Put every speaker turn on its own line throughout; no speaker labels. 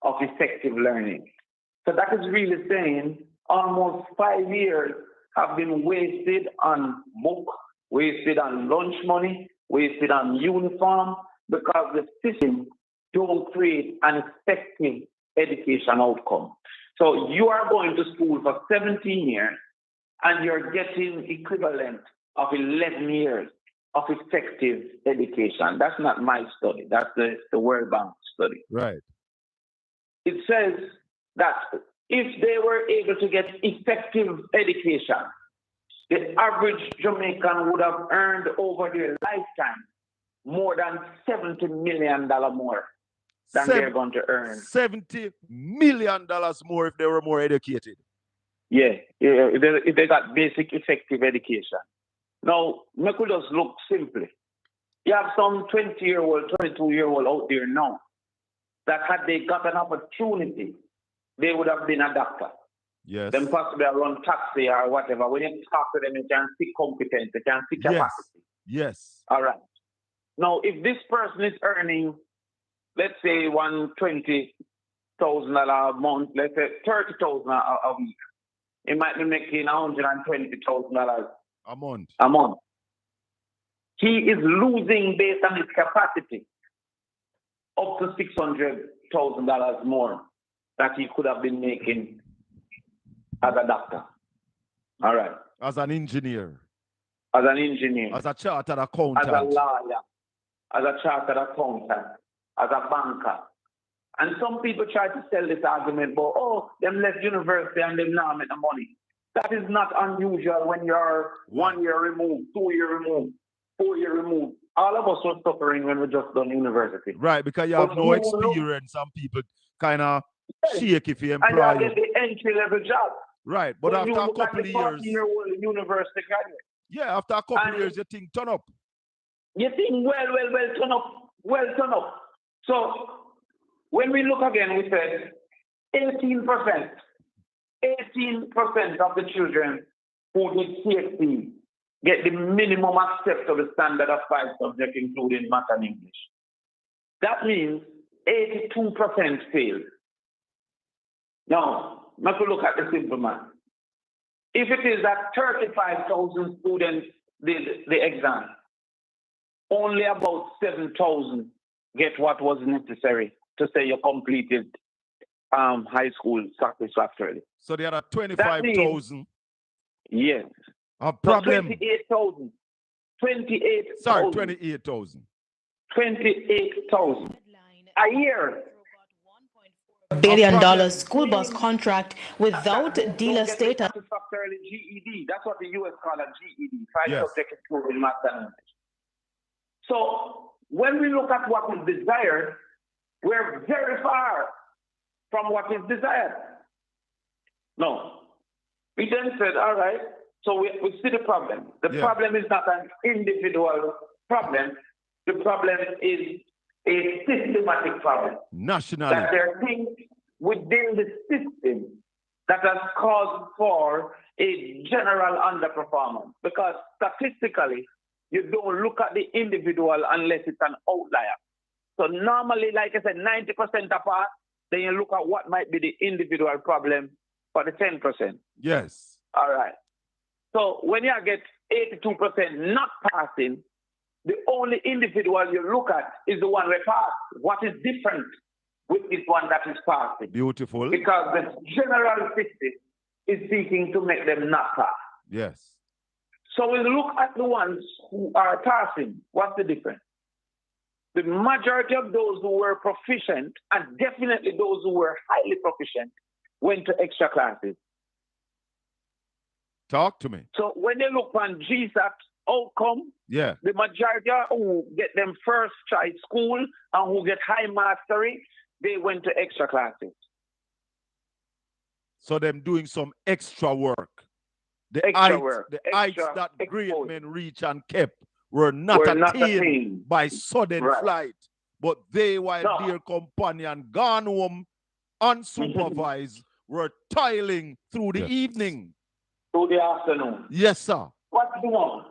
of effective learning. So that is really saying almost 5 years have been wasted on book, wasted on lunch money, wasted on uniform, because the system don't create an effective education outcome. So you are going to school for 17 years and you're getting equivalent of 11 years of effective education. That's not my study. That's the World Bank study.
Right.
It says that if they were able to get effective education, the average Jamaican would have earned over their lifetime more than $70 million more than they're going to earn.
$70 million more if they were more educated.
Yeah, if they got basic effective education. Now, we could just look simply. You have some 20-year-old, 22-year-old out there now that had they got an opportunity, they would have been a doctor.
Yes.
Then possibly run taxi or whatever. When you talk to them, you can see competence, you can see capacity.
Yes.
All right. Now, if this person is earning, let's say, $120,000 a month, let's say $30,000 a week, he might be making $120,000
a month.
A month. He is losing based on his capacity up to $600,000 more that he could have been making as a doctor. All right.
As an engineer.
As an engineer.
As a chartered accountant.
As a lawyer. As a chartered accountant. As a banker. And some people try to sell this argument, but them left university and them now make the money. That is not unusual when you're 1 year removed, 2 year removed, 4 year removed. All of us were suffering when we just done university.
Right, because you have no experience. Some people kind of shake if you employ you.
And you get the entry-level job.
Right, but after a couple of years...
university graduate.
Yeah, after a couple of years, you think turn up.
You think, well, turn up. So, when we look again, we said 18% of the children who did CXC get the minimum acceptable standard of 5 subjects, including math and English. That means 82% failed. Now, let's look at the simple math. If it is that 35,000 students did the exam, only about 7,000 get what was necessary to say you completed high school satisfactorily.
So there are 25,000.
Yes.
A problem.
28,000. 28,000.
Sorry, 28,000.
28,000 a year.
$1 billion school bus contract without dealer status.
Satisfactorily GED. That's what the US call a GED. 5 subjects including math and English. So when we look at what is desired, we're very far from what is desired. No. We then said, all right, so we see the problem. The problem is not an individual problem. The problem is a systematic problem.
Nationally.
That there are things within the system that has caused for a general underperformance. Because statistically, you don't look at the individual unless it's an outlier. So normally, like I said, 90% apart, then you look at what might be the individual problem for the 10%.
Yes.
All right. So when you get 82% not passing, the only individual you look at is the one that passed. What is different with this one that is passing?
Beautiful.
Because the general system is seeking to make them not pass.
Yes.
So we look at the ones who are passing. What's the difference? The majority of those who were proficient, and definitely those who were highly proficient, went to extra classes.
Talk to me.
So when they look on GSAT outcome,
the
majority who get them first choice school and who get high mastery, they went to extra classes.
So them doing some extra work. The heights that great men reach and kept were not attained by sudden flight, but they, while their companion gone home unsupervised, were toiling through the evening.
Through the afternoon.
Yes, sir.
What's the one?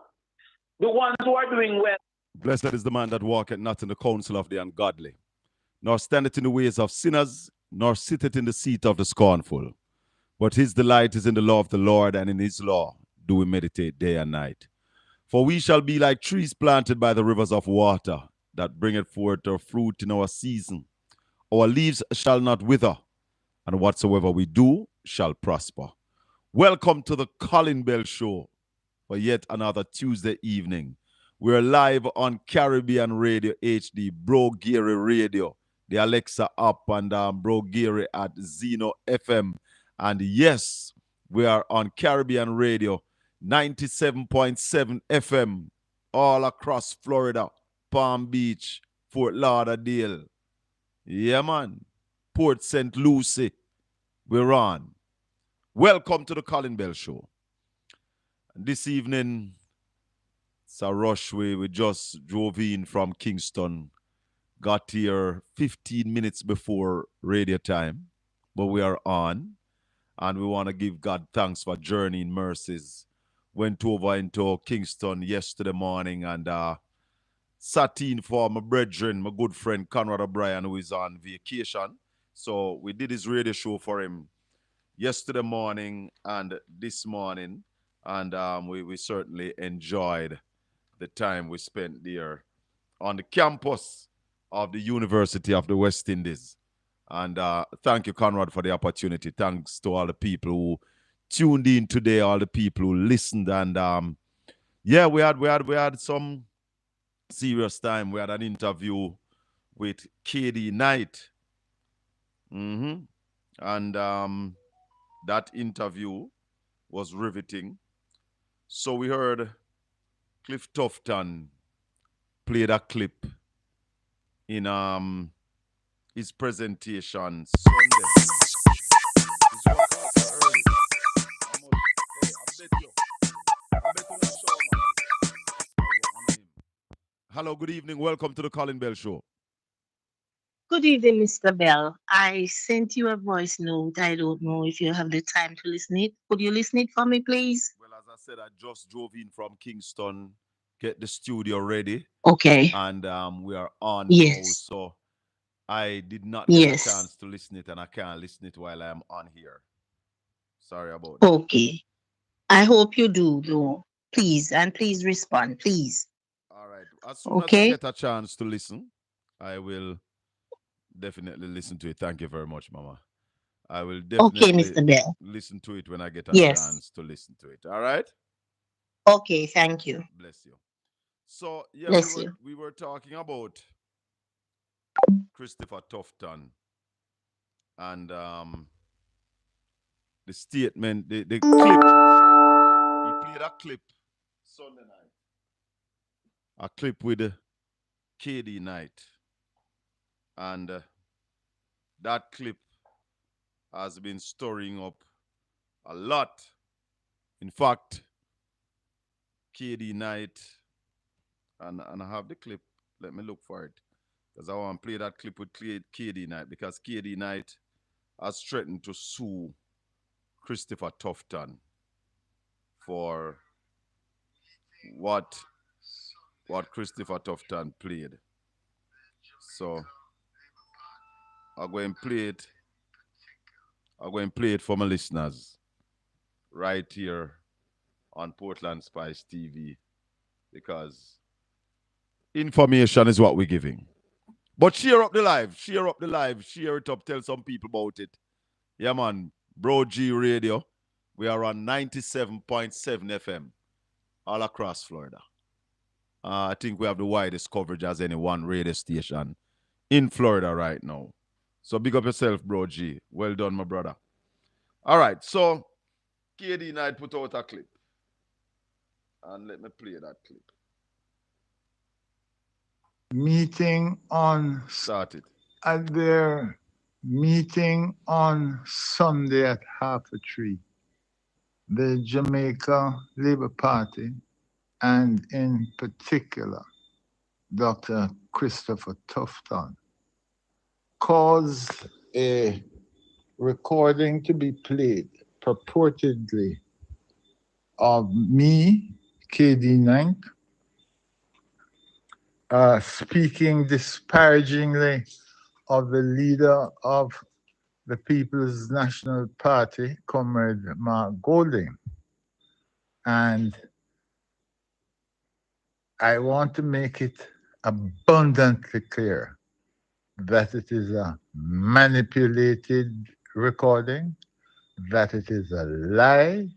The ones who are doing well.
Blessed is the man that walketh not in the counsel of the ungodly, nor standeth in the ways of sinners, nor sitteth in the seat of the scornful. But his delight is in the law of the Lord, and in his law do we meditate day and night. For we shall be like trees planted by the rivers of water, that bringeth forth their fruit in our season. Our leaves shall not wither, and whatsoever we do shall prosper. Welcome to the Colin Bell Show for yet another Tuesday evening. We're live on Caribbean Radio HD, Bro Gary Radio, the Alexa app, and Bro Gary at Zeno FM. And yes, we are on Caribbean Radio, 97.7 FM, all across Florida, Palm Beach, Fort Lauderdale. Yeah, man. Port St. Lucie. We're on. Welcome to the Colin Bell Show. This evening, it's a rush. We just drove in from Kingston, got here 15 minutes before radio time, but we are on, and we want to give God thanks for journeying mercies. Went over into Kingston yesterday morning and sat in for my brethren, my good friend Conrad O'Brien, who is on vacation. So we did his radio show for him yesterday morning and this morning, and we certainly enjoyed the time we spent there on the campus of the University of the West Indies. And thank you, Conrad, for the opportunity. Thanks to all the people who tuned in today, all the people who listened, and yeah, we had some serious time. We had an interview with KD Knight, and that interview was riveting. So we heard Cliff Tufton play that clip in his presentation Sunday. Hello, good evening. Welcome to the Colin Bell Show.
Good evening, Mr. Bell. I sent you a voice note. I don't know if you have the time to listen it. Could you listen it for me, please?
Well, as I said, I just drove in from Kingston, get the studio ready.
Okay.
And we are on
now,
so I did not get a chance to listen it, and I can't listen it while I'm on here. Sorry about that.
Okay. I hope you do, though. Please, and please respond, please.
All right. As soon as I get a chance to listen, I will definitely listen to it. Thank you very much, Mama. I will definitely
Mr. Bell.
listen to it when I get a chance to listen to it. All right?
Okay, thank you.
Bless you. So, yeah, we were talking about Christopher Tufton and the statement, the clip. He played a clip Sunday night. A clip with KD Knight. And that clip has been stirring up a lot. In fact, KD Knight, and I have the clip. Let me look for it. Because I want to play that clip with KD Knight. Because KD Knight has threatened to sue Christopher Tufton for what Christopher Tufton played. So I'm going to play it. I'm going to play it for my listeners right here on Portland Spice TV, because information is what we're giving. But share up the live, share it up, tell some people about it. Yeah, man, Bro G Radio. We are on 97.7 FM all across Florida. I think we have the widest coverage as any one radio station in Florida right now. So big up yourself, Bro G. Well done, my brother. All right, so KD Knight put out a clip. And let me play that clip.
Meeting on...
Started.
At their meeting on Sunday at 3:30, the Jamaica Labour Party, and in particular, Dr. Christopher Tufton, caused a recording to be played, purportedly, of me, KD Knight, speaking disparagingly of the leader of the People's National Party, Comrade Mark Golding. And I want to make it abundantly clear that it is a manipulated recording, that it is a lie,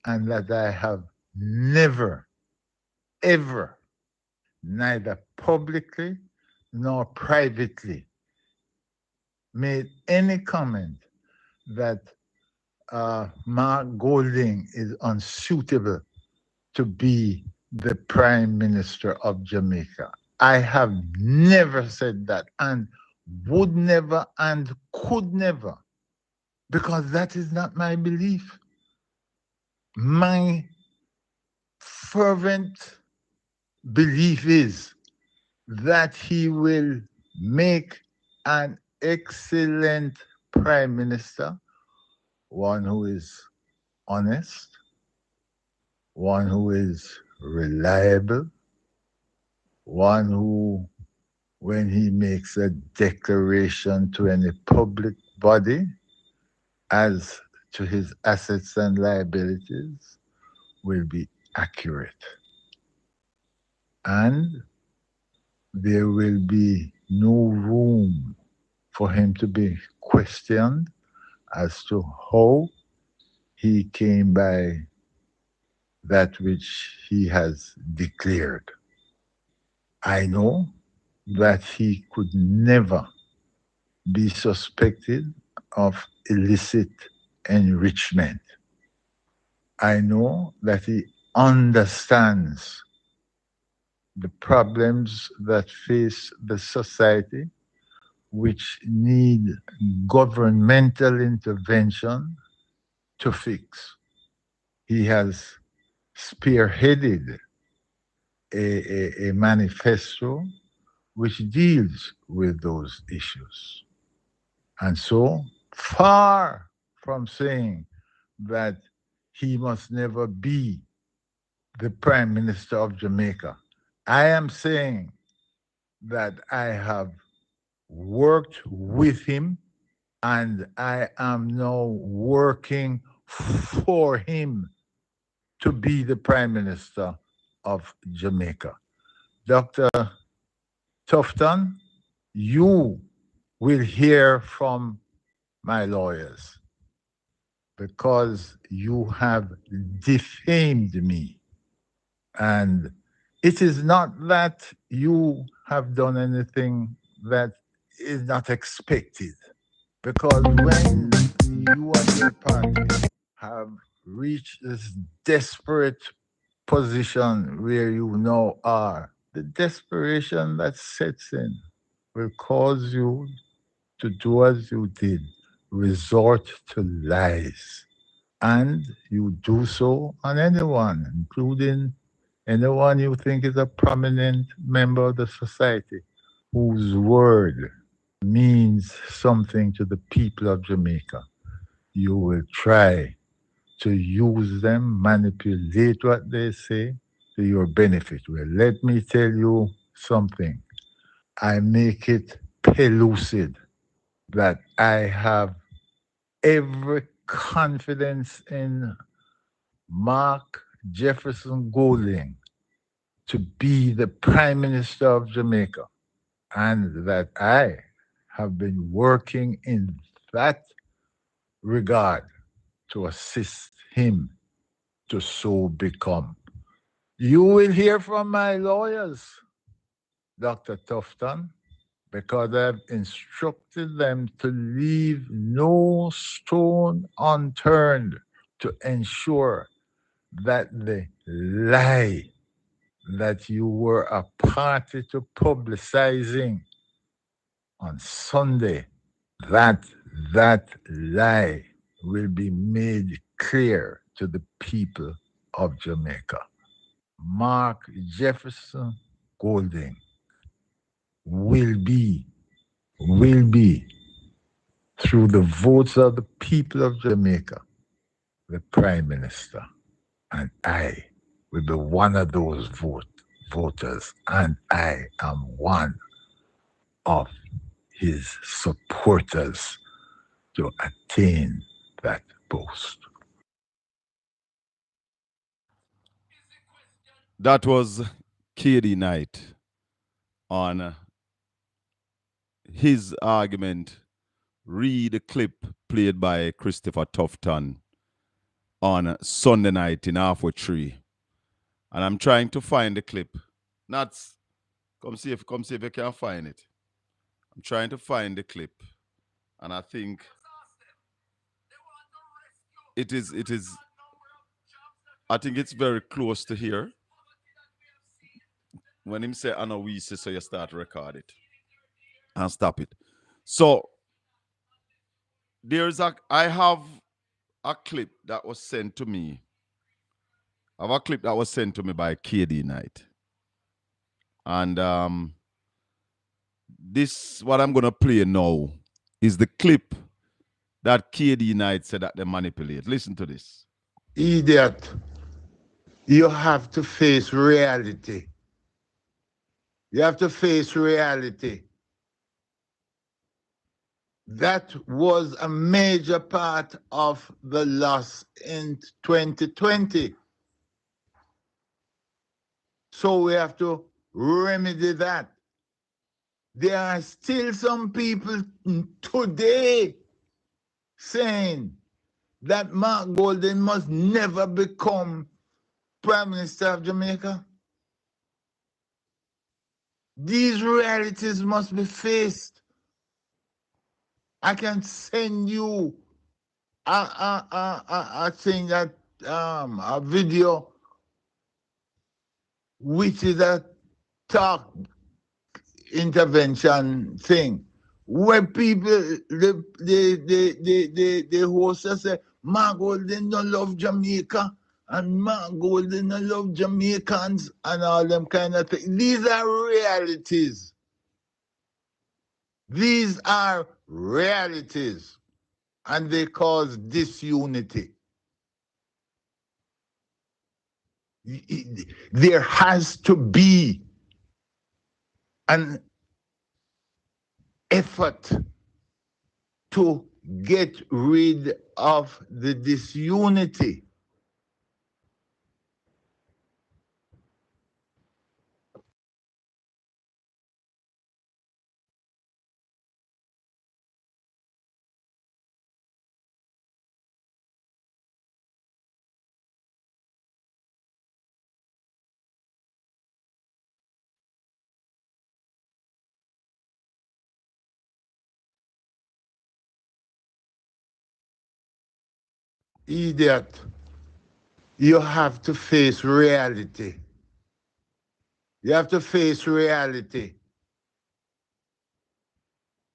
and that I have never, ever, neither publicly nor privately, made any comment that Mark Golding is unsuitable to be the Prime Minister of Jamaica. I have never said that and would never and could never, because that is not my belief. My fervent belief is that he will make an excellent Prime Minister, one who is honest, one who is reliable, one who, when he makes a declaration to any public body as to his assets and liabilities, will be accurate. And there will be no room for him to be questioned as to how he came by that which he has declared. I know that he could never be suspected of illicit enrichment. I know that he understands the problems that face the society, which need governmental intervention to fix. He has spearheaded a manifesto which deals with those issues. And so, far from saying that he must never be the Prime Minister of Jamaica, I am saying that I have worked with him and I am now working for him to be the Prime Minister of Jamaica. Dr. Tufton, you will hear from my lawyers because you have defamed me. And it is not that you have done anything that is not expected, because when you and your party have reached this desperate position where you now are, the desperation that sets in will cause you to do as you did, resort to lies. And you do so on anyone, including anyone you think is a prominent member of the society whose word means something to the people of Jamaica. You will try to use them, manipulate what they say to your benefit. Well, let me tell you something. I make it pellucid that I have every confidence in Mark Jefferson Golding to be the Prime Minister of Jamaica, and that I have been working in that regard to assist him to so become. You will hear from my lawyers, Dr. Tufton, because I've instructed them to leave no stone unturned to ensure that the lie that you were a party to publicizing on Sunday, that lie will be made clear to the people of Jamaica. Mark Jefferson Golding will be, through the votes of the people of Jamaica, the Prime Minister. And I will be one of those voters, and I am one of his supporters to attain that post.
That was KD Knight on his argument. Read the clip played by Christopher Tufton on Sunday night in Halfway Tree. And I'm trying to find the clip. Nats, come see if you can find it. I'm trying to find the clip. And I think it is I think it's very close to here. When him say Anna we say, so you start to record it. And stop it. So I have a clip that was sent to me. I have a clip that was sent to me by KD Knight. And this, what I'm going to play now, is the clip that KD Knight said that they manipulate. Listen to this.
Idiot, you have to face reality. You have to face reality. That was a major part of the loss in 2020. So we have to remedy that. There are still some people today saying that Mark Golden must never become Prime Minister of Jamaica. These realities must be faced. I can send you a thing that a video which is a talk intervention thing where people the host say Mark Golden don't love Jamaica and Mark Golden don't love Jamaicans and all them kind of things. These are realities. These are realities, and they cause disunity. There has to be an effort to get rid of the disunity. Idiot, you have to face reality. You have to face reality.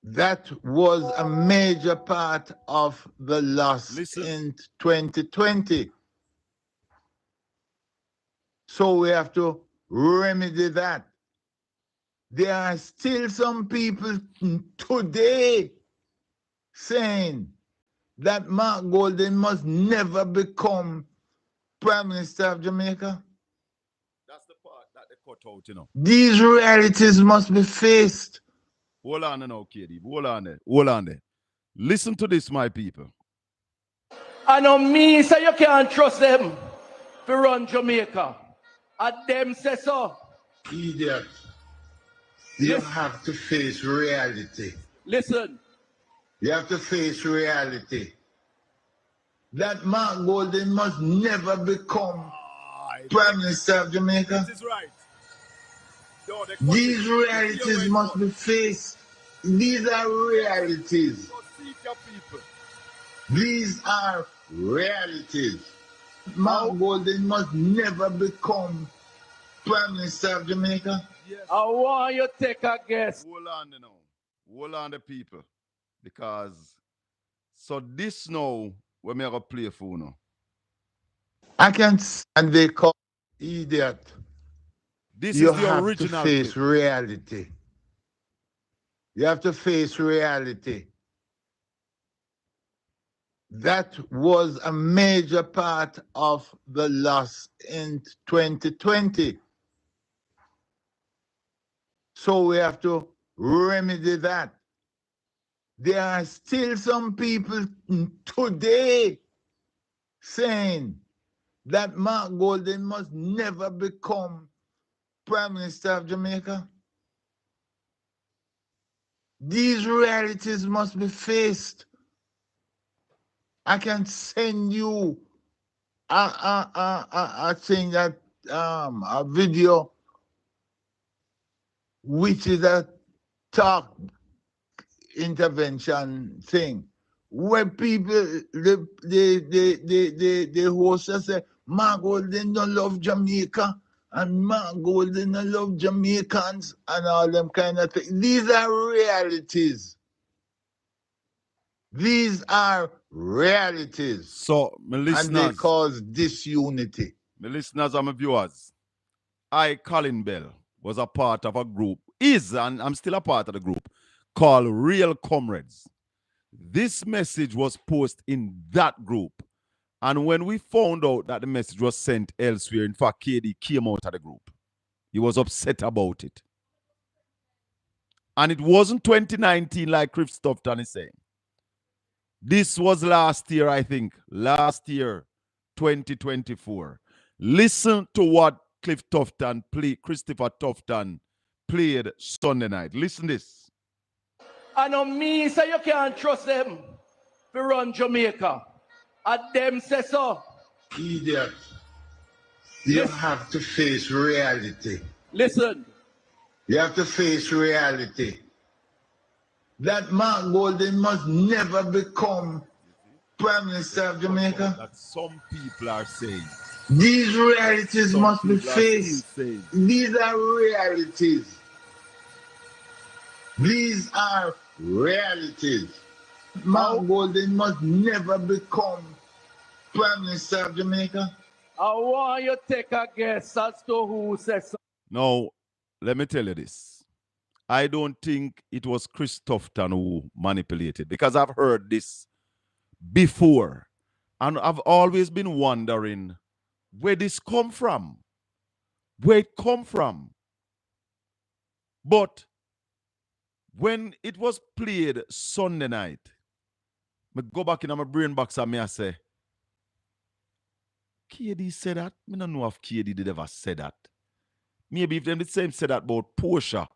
That was a major part of the loss in 2020. So we have to remedy that. There are still some people today saying that Mark Golden must never become Prime Minister of Jamaica.
That's the part that they cut out, you know.
These realities must be faced.
Hold on now, KD. Hold on there. Listen to this, my people.
I know me say you can't trust them to run Jamaica. And them say so.
Idiot. You have to face reality.
Listen.
You have to face reality. That Mark Golden must never become Prime Minister of Jamaica.
This is right. No,
these realities must be faced. These are realities. These are realities. Mark Golden must never become Prime Minister of Jamaica.
Yes. I want you to take a guess.
Hold on now. Hold on the people. Because so this now when me go play for now.
I can and they call idiot.
This is the original.
You have to face reality. You have to face reality. That was a major part of the loss in 2020. So we have to remedy that. there are still some people today saying that Mark Golden must never become Prime Minister of Jamaica. These realities must be faced. I can send you a thing that a video which is a talk intervention thing where people the host say Mark Golden don't love Jamaica and Mark Golden don't love Jamaicans and all them kind of things. These are realities. These are realities.
So, my listeners,
and they cause disunity.
My listeners and my viewers, I, Colin Bell, was a part of a group, and I'm still a part of the group, called Real Comrades. This message was posted in that group. And when we found out that the message was sent elsewhere, in fact, KD came out of the group. He was upset about it. And it wasn't 2019 like Chris Tufton is saying. This was last year, I think. Last year, 2024. Listen to what Christopher Tufton played Sunday night. Listen this.
I know me say you can't trust them to run Jamaica. And them say so.
Idiot. You have to face reality.
Listen.
You have to face reality. That Mark Golden must never become Prime Minister of Jamaica.
That some people are saying.
These realities must be faced. These are realities. These are realities. Mark Golden must never become Prime Minister of Jamaica.
I want you to take a guess as to who says so.
Now, let me tell you this. I don't think it was Chris Tufton who manipulated, because I've heard this before. And I've always been wondering where this come from. Where it come from. But when it was played Sunday night, I go back in my brain box and I say, KD said that? I don't know if KD did ever say that. Maybe if them the same said that about Portia,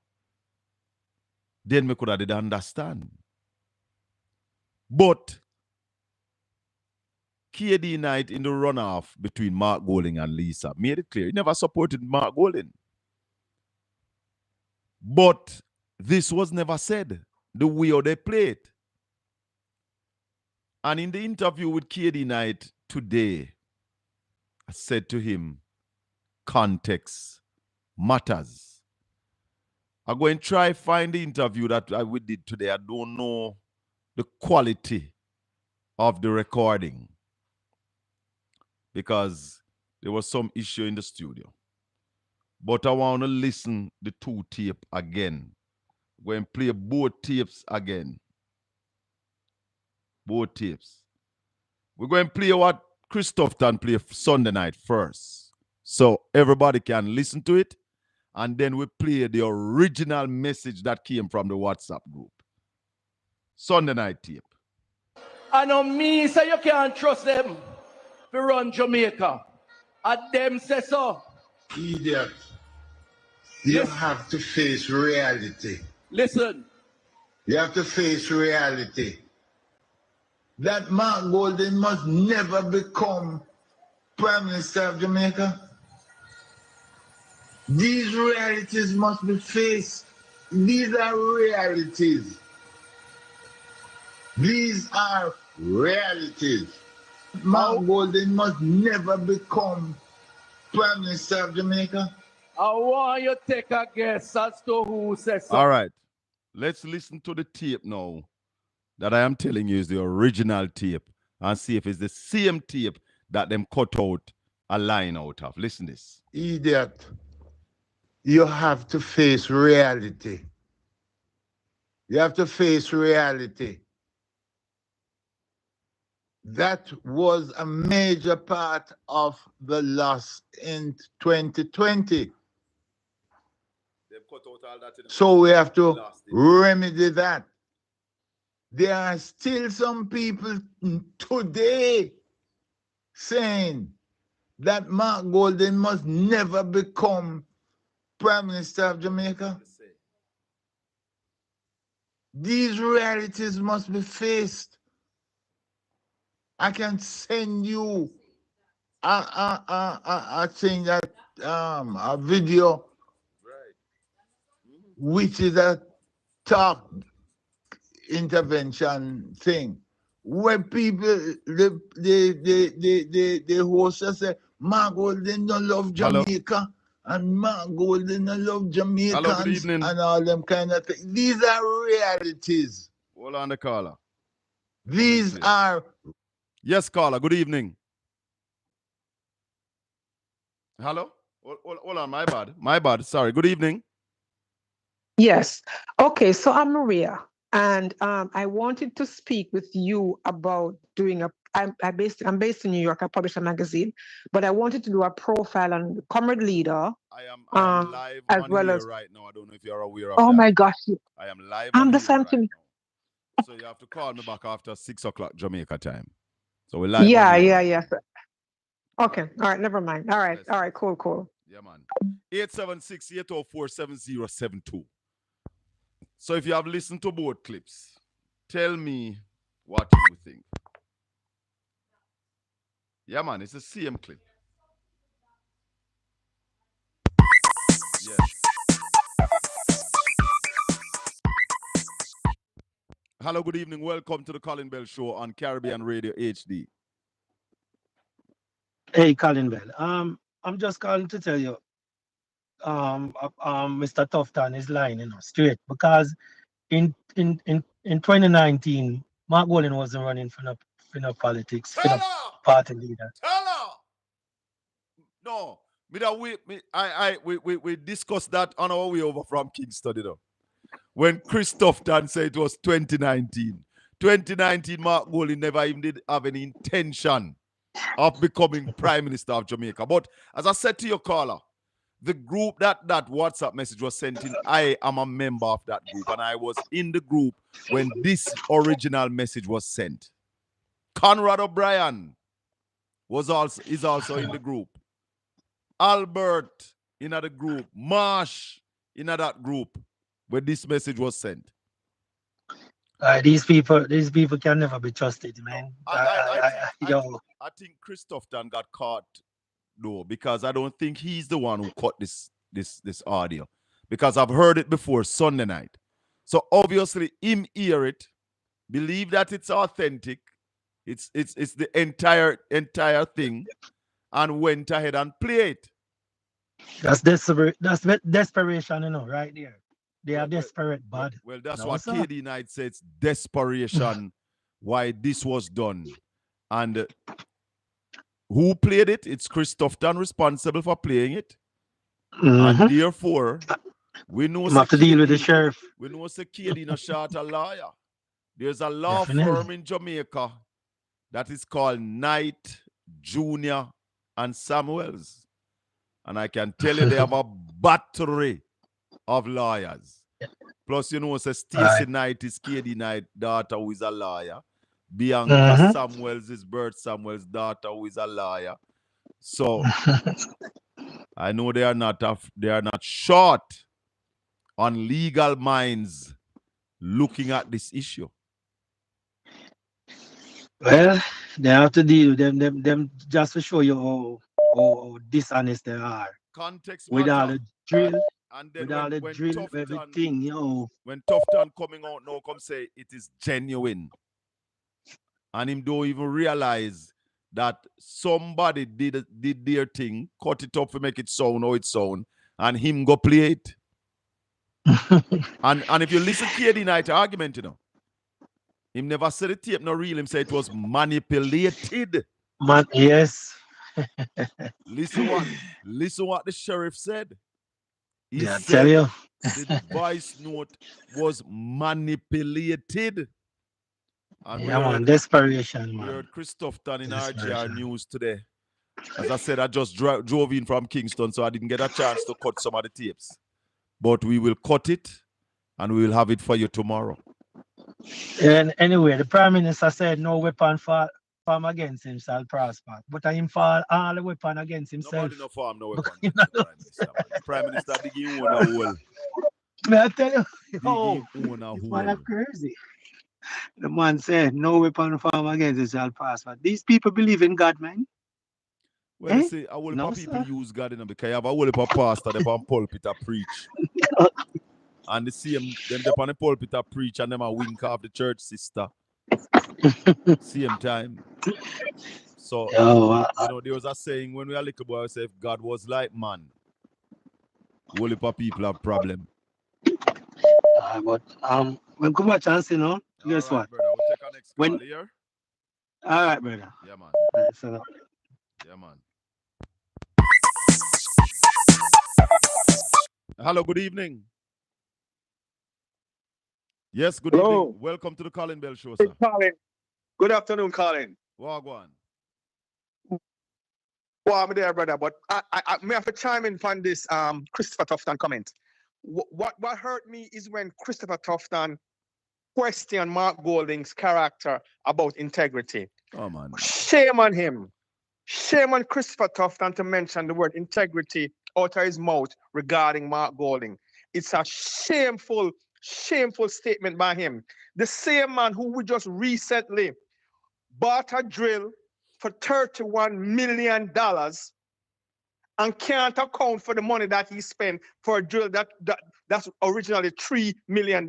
then me could have did understand. But KD night in the runoff between Mark Golding and Lisa made it clear he never supported Mark Golding. But this was never said the way how they played. And in the interview with KD Knight today, I said to him, context matters. I'm going to try find the interview that we did today. I don't know the quality of the recording because there was some issue in the studio. But I want to listen the two tape again. I'm going to play both tapes again. Both tapes. We're going to play what Chris Tufton played Sunday night first. So everybody can listen to it. And then we play the original message that came from the WhatsApp group. Sunday night tape.
I know me say you can't trust them to run Jamaica. And them say so.
Idiot. You have to face reality.
Listen.
You have to face reality. That Mark Golden must never become Prime Minister of Jamaica. These realities must be faced. These are realities. These are realities. Mark Golden must never become Prime Minister of Jamaica.
I want you to take a guess as to who says so.
All right. Let's listen to the tape now that I am telling you is the original tape and see if it's the same tape that them cut out a line out of. Listen to this.
Idiot. You have to face reality. You have to face reality. That was a major part of the loss in 2020. So we have to remedy that. there are still some people today saying that Mark Golden must never become Prime Minister of Jamaica. These realities must be faced. I can send you a thing that a video, which is a talk intervention thing, where people the host say Mark Golden don't love Jamaica. And Mark Golden don't love Jamaicans and all them kind of things. These are realities.
Hold on the caller.
These are.
Yes, caller. Good evening. Hello? Hold on, my bad. My bad. Sorry. Good evening.
Yes. Okay, so I'm Maria, and I wanted to speak with you about doing I'm based in New York. I publish a magazine, but I wanted to do a profile on the Comrade Leader.
I am live
as
on
well
here
as,
right now. I don't know if you're aware of
oh
that.
my gosh.
I am live
I'm
on
the
here
same
right
thing.
now. So you have to call me back after 6 o'clock Jamaica time. So we're live
Yeah,
on here.
yeah. Okay, all right, never mind. All right, cool.
Yeah, man. 876-804-7072. So if you have listened to both clips, tell me what you think. Yeah, man, it's the same clip. Yes. Hello, good evening. Welcome to the Colin Bell Show on Caribbean Radio HD.
Hey, Colin Bell. I'm just calling to tell you, Mr. Tufton is lying, straight, because in 2019, Mark Golden wasn't running for no politics, for no party leader.
Tell her. No, we discussed that on our way over from Kingston, when Christoph Dan said it was 2019. 2019, Mark Golden never even did have any intention of becoming Prime Minister of Jamaica. But as I said to your caller, the group that WhatsApp message was sent in, I am a member of that group, and I was in the group when this original message was sent. Conrad O'Brien is also in the group. Albert in the group. Marsh in that group where this message was sent.
These people can never be trusted, man.
I think Christoph Dan got caught though, because I don't think he's the one who caught this audio, because I've heard it before Sunday night. So obviously him hear it, believe that it's authentic, it's the entire thing, and went ahead and play it.
That's desperation, right there. They are desperate, bud.
Well, that's what KD Knight said. It's desperation why this was done. And who played it? It's Christoph Dan responsible for playing it. And therefore, we know
have to deal with the sheriff.
We know KD no short a lawyer. There's a law firm in Jamaica that is called Knight, Jr. and Samuels. And I can tell you they have a battery of lawyers. Plus, Stacey Knight is KD Knight's daughter, who is a lawyer. Bianca Samuels is Bert Samuels' daughter, who is a lawyer. So I know they are not short on legal minds looking at this issue.
Well, they have to deal with them just to show you how dishonest they are.
Context
with
matter.
all the drill,
and then
with all the drill, everything,
When Tufton coming out now, come say it is genuine, and him don't even realize that somebody did their thing, cut it up to make it sound how it sound, and him go play it. and if you listen to KD Knight argument, him never said the tape no real. Him say it was manipulated.
Yes.
Listen what the sheriff said. He said
tell you.
the voice note was manipulated. And
desperation, man.
We heard Christoph Dan in RGR News today. As I said, I just drove in from Kingston, so I didn't get a chance to cut some of the tapes. But we will cut it, and we will have it for you tomorrow.
And anyway, the Prime Minister said no weapon form against him shall prosper. But I him fall all the weapon against himself.
Nobody no farm no weapon against the Prime Minister, man. The Prime Minister digging own a hole.
May I tell you?
Digging own a hole.
Man are crazy. The man said no weapon form against him shall prosper. These people believe in God, man.
Well, you see, a whole heap of people use God in them because you have a whole heap of pastor they on pulpit to preach. And the same, them they on the pulpit to preach and them a wink off the church sister. Same time. So, you know, there was a saying when we are little boy, say if God was like man, a whole heap of people have problem.
But we'll come back chance, you know. Guess
right,
what?
Brother, we'll take our next call here.
All right, brother.
Yeah, man. Yeah, man. Hello, good evening. Yes, good evening. Welcome to the Colin Bell Show, sir.
Colin. Good afternoon, Colin.
Wagwan.
Well, I'm there, brother, but I may have to chime in on this Christopher Tufton comment. What hurt me is when Christopher Tufton questioned Mark Golding's character about integrity.
Oh, man.
Shame on him. Shame on Christopher Tufton to mention the word integrity out of his mouth regarding Mark Golding. It's a shameful statement by him. The same man who we just recently bought a drill for $31 million and can't account for the money that he spent for a drill that's originally $3 million.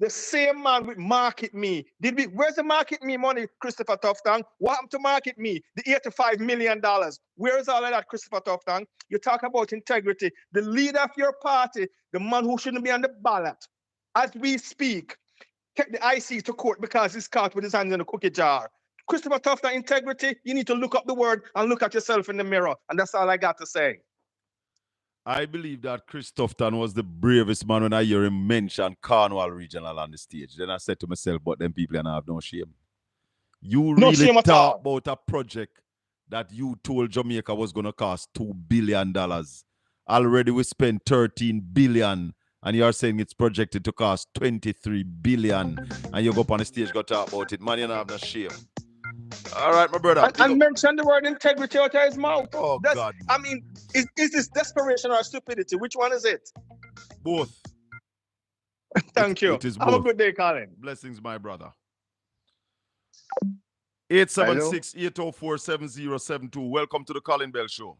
The same man with Market Me. Where's the Market Me money, Christopher Tufton? What happened to Market Me? The $85 million. Where is all of that, Christopher Tufton? You talk about integrity. The leader of your party, the man who shouldn't be on the ballot, as we speak, take the IC to court because he's caught with his hands in a cookie jar. Christopher Tufton, integrity, you need to look up the word and look at yourself in the mirror. And that's all I got to say.
I believe that Chris Tufton was the bravest man when I hear him mention Cornwall Regional on the stage. Then I said to myself, but them people have no shame. You really talk about a project that you told Jamaica was going to cost $2 billion. Already we spent $13 billion. And you're saying it's projected to cost $23 billion. And you go up on the stage, go talk about it. Man, you don't have no shame. All right, my brother.
And mention the word integrity out of his mouth.
Oh, God.
I mean, is this desperation or stupidity? Which one is it?
Both.
Thank you.
It is
Have
both.
a good day, Colin.
Blessings, my brother. 876-804-7072. Welcome to the Colin Bell Show.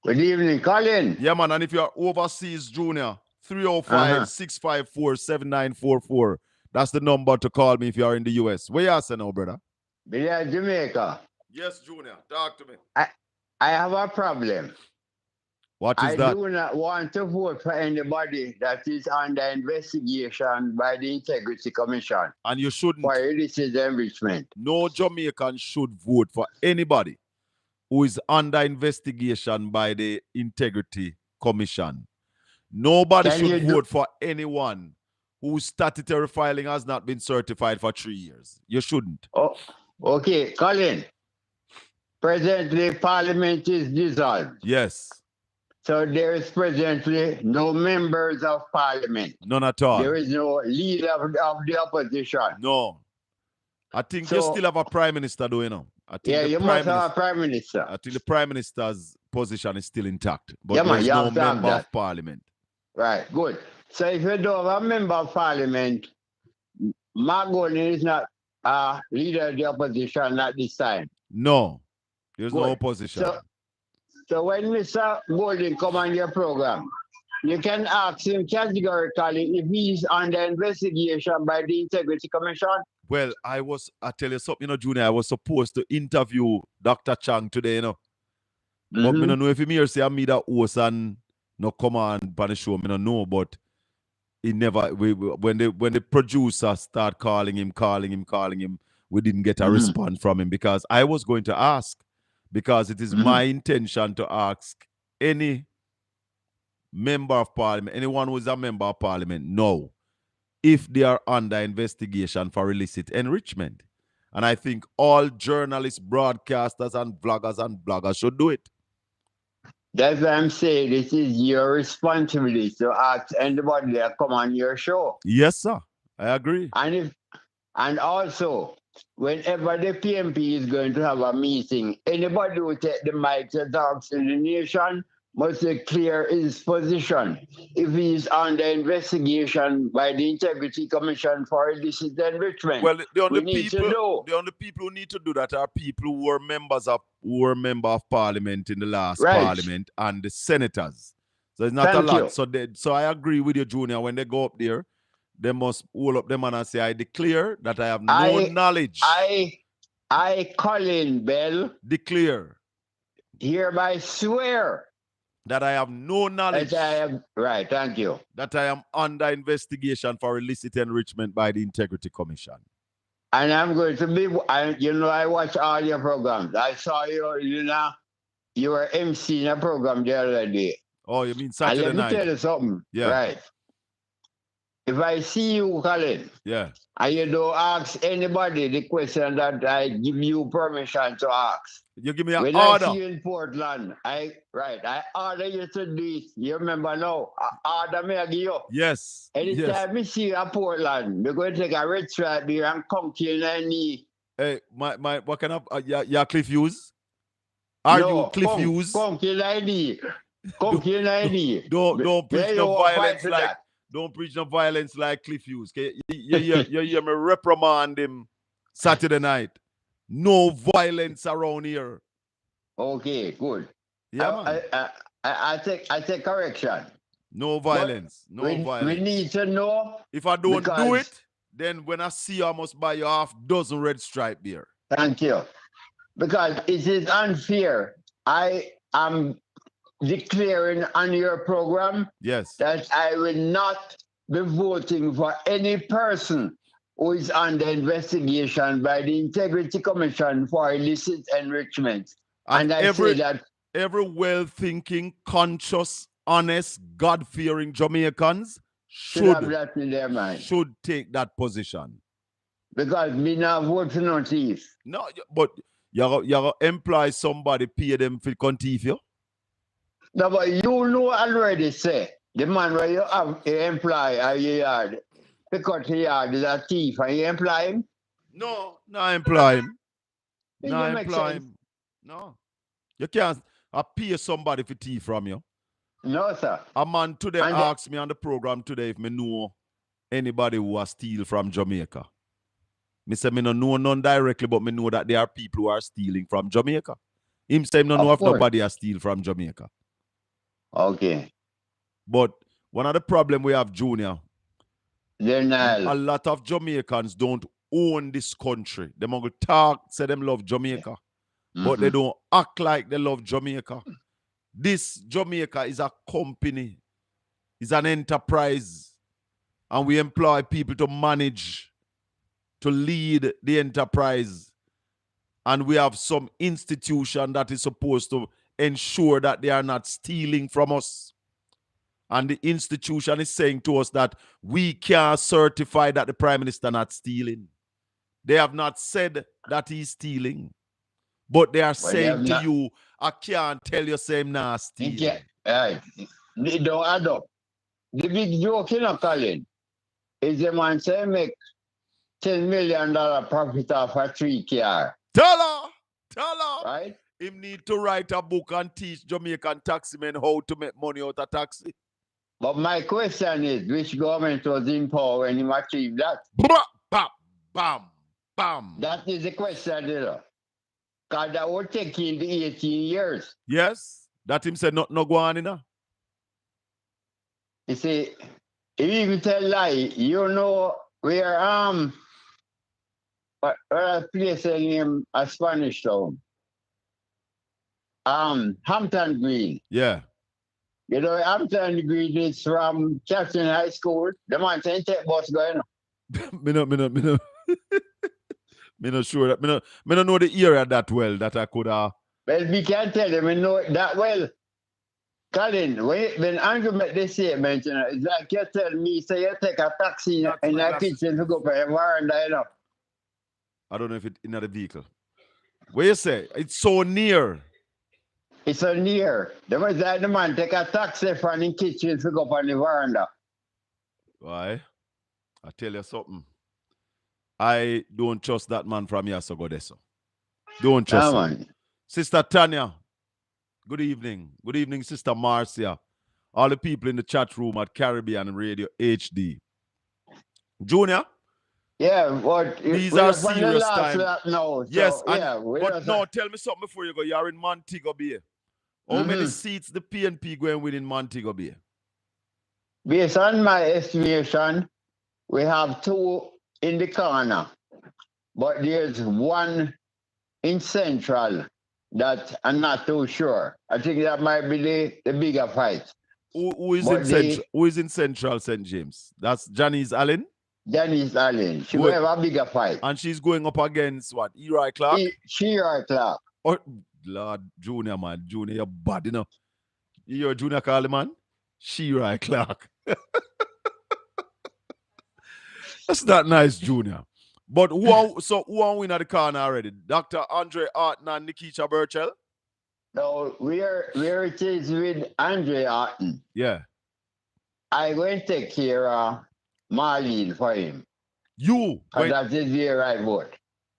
Good evening, Colin.
Yeah, man. And if you're overseas, Junior, 305-654-7944. That's the number to call me if you're in the U.S. Where you at now, brother?
We are Jamaica.
Yes, Junior. Talk to me.
I have a problem.
What is that?
I do not want to vote for anybody that is under investigation by the Integrity Commission.
And you shouldn't.
For illicit enrichment.
No Jamaican should vote for anybody who is under investigation by the Integrity Commission. Nobody should vote for anyone whose statutory filing has not been certified for 3 years. You shouldn't.
Oh, okay, Colin. Presently, Parliament is dissolved.
Yes.
So there is presently no members of Parliament.
None at all.
There is no leader of the opposition.
No. I think you still have a prime minister, though, you know. I think
you must have a prime minister.
I think the prime minister's position is still intact. But there's no member of Parliament.
Right, good. So if you don't have a member of Parliament, Mark Golding is not a leader of the opposition at this time.
No. There's no opposition.
So when Mr. Golding come on your program, you can ask him categorically if he's under investigation by the Integrity Commission.
Well, I tell you something, you know, Junior, I was supposed to interview Dr. Chang today, you know. But I don't know if he may say I'm that host and no come on the show, I don't know, but he never, when the producer start calling him, we didn't get a response from him because I was going to ask, because it is my intention to ask any member of Parliament, anyone who is a member of Parliament, no, if they are under investigation for illicit enrichment. And I think all journalists, broadcasters, and bloggers should do it.
That's what I'm saying. This is your responsibility to ask anybody that come on your show.
Yes, sir. I agree.
And also, whenever the PMP is going to have a meeting, anybody who take the mic to talk to the nation must declare his position. If he is under investigation by the Integrity Commission for illicit enrichment,
well, the only
people
who need to do that are people who were members of parliament in the last
Right.
parliament and the senators. So it's not a lot. So I agree with you, Junior. When they go up there, they must hold up them and say, I declare that I have no knowledge.
I, Colin Bell,
declare,
hereby swear
that I have no knowledge.
Right, thank you.
That I am under investigation for illicit enrichment by the Integrity Commission.
And I'm going to be, I watch all your programs. I saw you were emceeing a program the other day.
Oh, you mean Saturday night?
Let me tell you something.
Yeah.
Right. If I see you, Colin,
yeah,
and you don't ask anybody the question that I give you permission to ask.
You give me an order.
When I see you in Portland, I order you to do it. You remember now? I order me I give you.
Yes.
Anytime we see you in Portland, we're going to take a red stripe beer and conk you in the knee.
Hey, my what kind of your Cliff Hughes? Are you Cliff Hughes?
Conk you in the knee. Conk you in the knee.
Don't preach no violence like. Don't preach no violence like Cliff Hughes. Okay? You hear me reprimand him Saturday night. No violence around here.
Okay, good.
Yeah, man.
I take correction.
No violence. Violence.
We need to know.
If I don't do it, then when I see you, I must buy you half dozen red stripe beer.
Thank you. Because it is unfair. I am declaring on your program that I will not be voting for any person who is under investigation by the Integrity Commission for illicit enrichment. And I say that
every well-thinking, conscious, honest, God-fearing Jamaicans should
have that in their mind.
Should take that position.
Because me not vote for no thief.
No, but you employ somebody, pay them for contiff you?
No, but you know already, say, the man where you have you employ at your yard, because the yard is a thief, and you employ him?
No, I employ him. No, I employ him. No. You can't pay somebody for thief from you.
No, sir.
A man today asked me on the program today if me know anybody who has steal from Jamaica. Me say me no know none directly, but me know that there are people who are stealing from Jamaica. Him say no know if nobody has steal from Jamaica.
Okay.
But one of the problem we have, Junior,
a
lot of Jamaicans don't own this country. They will talk, say them love Jamaica, but they don't act like they love Jamaica. This Jamaica is a company, it's an enterprise, and we employ people to manage, to lead the enterprise. And we have some institution that is supposed to ensure that they are not stealing from us. And the institution is saying to us that we can't certify that the Prime Minister not stealing. They have not said that he's stealing. But they are saying to you, I can't tell you same not stealing.
They don't add up. The big joke, Colin, is the man say make $10 million profit off a 3-car.
Tell her.
Right?
Him need to write a book and teach Jamaican taximen how to make money out of taxi.
But my question is, which government was in power when he achieved that?
Bam, bam, bam.
That is the question, because that would take him 18 years.
Yes, that him said no go on,
You see, if you even tell lie, you know where a place named a Spanish town. Hampton Green.
Yeah.
You know, Hampton Green is from Captain High School. The man saying take bus going.
Me not sure that me not know the area that well that I could
Well, we can tell them we know it that well. Colin, when Andrew made this statement, it's like you tell me, say you take a taxi in a kitchen to go for a veranda,
I don't know if it's in the vehicle. What you say? It's so near.
It's so near. The man take a taxi from the kitchen to go on the veranda.
Why? I tell you something. I don't trust that man from Yasogodeso. Don't trust him. Sister Tanya, good evening. Good evening, Sister Marcia. All the people in the chat room at Caribbean Radio HD. Junior?
Yeah, but
these are serious times.
No,
yes,
so, yeah,
but no, tell me something before you go. You're in Montego Bay. How many seats the PNP going with in Montego Bay?
Based on my estimation, we have 2 in the corner, but there's 1 in Central that I'm not too sure. I think that might be the bigger fight.
Who is in Central? Who is in Central St. James? That's Janice Allen?
Janice Allen. She will have a bigger fight.
And she's going up against what? Eroy Clark?
Eroy Clark.
Oh, Lord, Junior, man. Junior, you're bad, you know. You're Junior Carly, man. Eroy Clark. That's not nice, Junior. But who are winning at the corner already? Dr. Andre Arton and Nikisha Burchell?
No, where it is with Andre Arton.
Yeah.
I going to take care of Marlene for him.
You?
That is where I vote.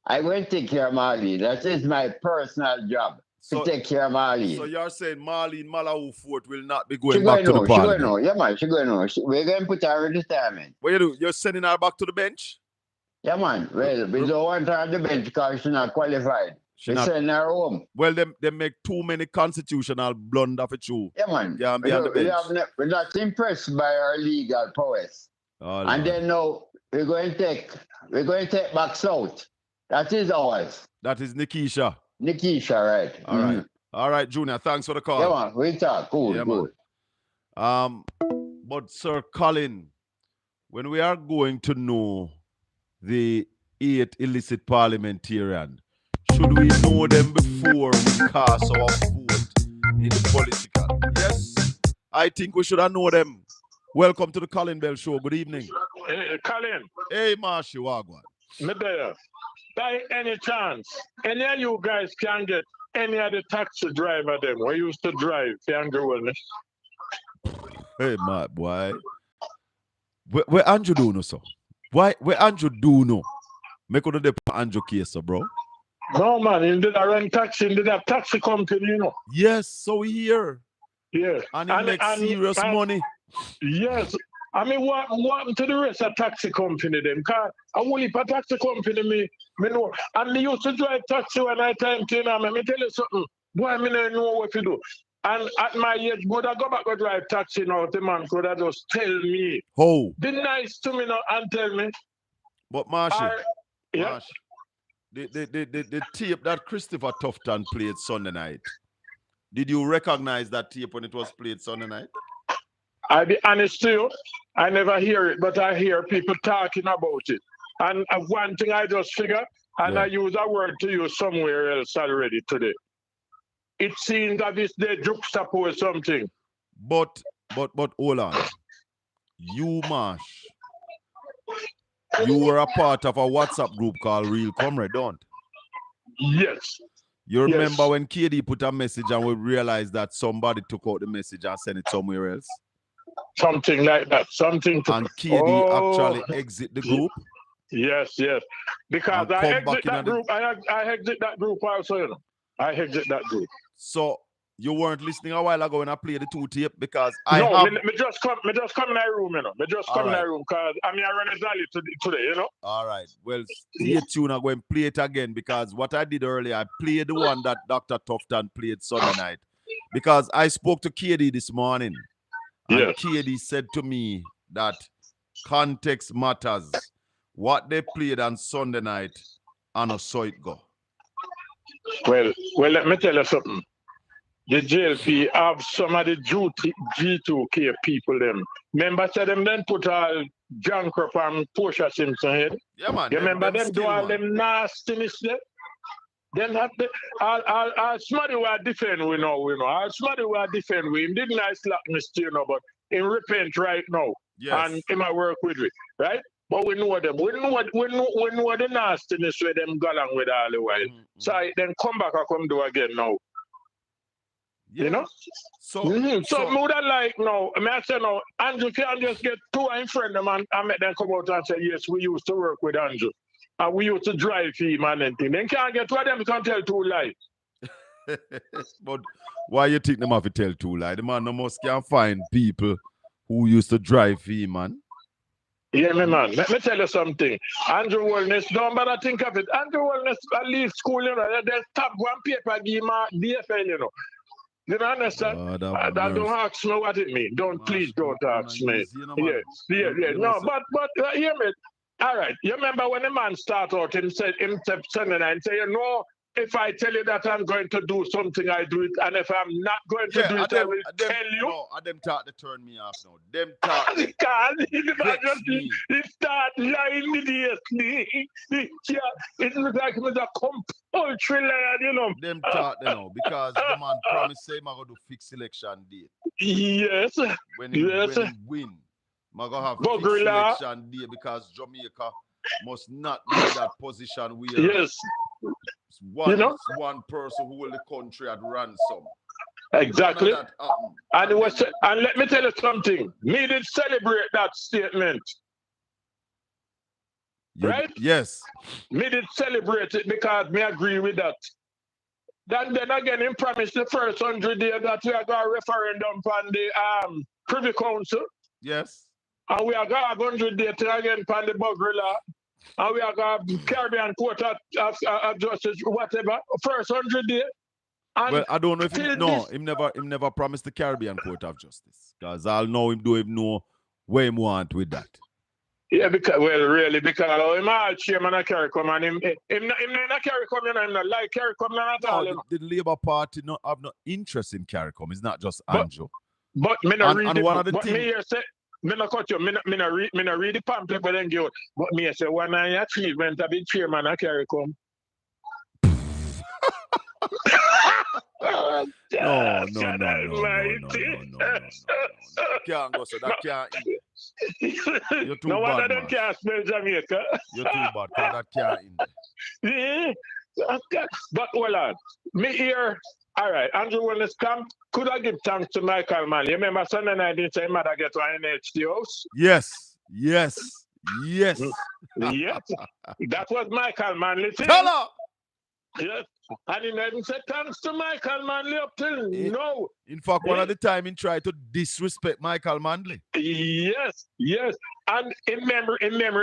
I going to take care of Marlene. That is my personal job, to take care of Marlene.
So you're saying Marlene Malawu Fort will not be going back to the parliament?
She going to. Yeah, man, she going to. We're going to put her in retirement.
What you do? You're sending her back to the bench?
Yeah, man. Well, we don't want her on the bench because she's not qualified. She send her home.
Well, they make too many constitutional blunder for you.
Yeah, man.
Yeah, be on the bench.
We're not impressed by her legal prowess.
Oh,
and then now we're going to take back south. That is ours.
That is Nikisha.
Nikisha, right.
All right. All right, Junior. Thanks for the call.
Yeah, man. We talk. Cool,
yeah,
cool.
Man. But Sir Colin, when we are going to know the 8 illicit parliamentarians, should we know them before we cast our vote in the political? Yes, I think we should know them. Welcome to the Colin Bell Show. Good evening.
Hey, Colin.
Hey, Marshy Wagwan.
By any chance, any of you guys can get any of the taxi driver them who used to drive Fiangerwell?
Hey, my boy. Where Andrew do no, so? Where Andrew do no? Make on the Andrew case, so, bro.
No, man, he did a rent taxi, he did a taxi company, you know.
Yes, so we hear.
Yeah.
And he makes serious money.
Yes. I mean, what happened to the rest of taxi company then? Because I only a taxi company, me know. And me used to drive taxi when I time to, let me tell you something. Boy, I don't know what to do. And at my age, would I go back and drive taxi now? The man could have just tell me.
Oh.
Be nice to me now and tell me.
But Marshy,
yeah.
The tape that Christopher Tufton played Sunday night, did you recognize that tape when it was played Sunday night?
I'll be honest to you, I never hear it, but I hear people talking about it. And one thing I just figure, and I use a word to use somewhere else already today. It seems that this they juxtapose something.
But hold on. You, Marsh, you were a part of a WhatsApp group called Real Comrade, don't?
Yes.
You remember when KD put a message and we realized that somebody took out the message and sent it somewhere else?
Something like that. Something.
And KD actually exit the group?
Yes. Because I exit that group. I exit that group also, you know. I exit that group.
So you weren't listening a while ago when I played the 2 tape because
me just come in my room, you know. Me just come in my room because I run a rally today, you know.
All right. Well, stay tuned. I'm going to play it again because what I did earlier, I played the one that Dr. Tufton played Sunday night. Because I spoke to KD this morning. And KD said to me that context matters. What they played on Sunday night, and I saw it go.
Well, let me tell you something. The JLP have some of the G2K people them. Remember them then put all junk up on Portia Simpson head?
Yeah, man.
You remember them do all them nastiness there? Then have the all somebody who are defend we know. All somebody who are defend we him didn't I slap Mr. You know, but in repent right now.
Yes.
And he might work with me, right? But we know them. We know the nastiness where them go along with all the while. So then come back and come do again now.
Yeah.
You know? So more than like, no, I mean, I say, no, Andrew can't just get two in front of them and make them come out and say, yes, we used to work with Andrew. And we used to drive him and anything. Then can't get two of them can tell two lies.
But why you think them have to tell two lies? The man no must can find people who used to drive him, man.
Yeah, man. Let me tell you something. Andrew Wellness, don't bother think of it. Andrew Wellness, I leave school, you know, they stop one paper, give him a DFL, you know. You don't understand? Don't ask me what it means. Please don't ask me. Yeah. No, but hear me. All right. You remember when the man started out, him said, say, you know, if I tell you that I'm going to do something, I do it. And if I'm not going to do it, I will tell you.
No, them talk to turn me off now. Them talk.
He start lying immediately. It looks like he was a compulsory liar, you know.
Them talk, you know, because the man promised him I'm going to fix election date.
Yes.
When he win, I'm going to have fixed election day because Jamaica must not be that position where one person who will the country at ransom.
Exactly. And let me tell you something. Me did celebrate that statement. Right?
Yes.
Me did celebrate it because me agree with that. Then again, he promised the first 100 days that we are going to referendum on the Privy Council.
Yes.
And we are going to have 100 days again on the Bugrilla. And we are going to Caribbean Court of Justice, whatever. First 100 days.
Well, I don't know if him never promised the Caribbean Court of Justice. Because I'll know him know where him want with that.
Yeah, because I'm all chairman of CARICOM and him not CARICOM, you know, him not like CARICOM at all.
No, the Labour Party have no interest in CARICOM. It's not just Andrew.
But me not read
and
it.
one of the
but
things.
Me here say, me not cut you. Me not read the pamphlet, but then give. But me say one of your achievement to be chairman of CARICOM.
No. That can't go, so that can't eat. You're too
no
bad,
wonder them can't smell Jamaica.
You're too bad, because that can't eat.
But hold on. Me here, all right, Andrew Wellness camp, could I give thanks to Michael Manley? You remember Sunday night didn't say mother get to NHD house?
Yes.
Yes. That was Michael Manley.
Tell her!
Yes. And he never said thanks to Michael Manley up till now.
In fact, one of the time he tried to disrespect Michael Manley.
Yes. And in memory,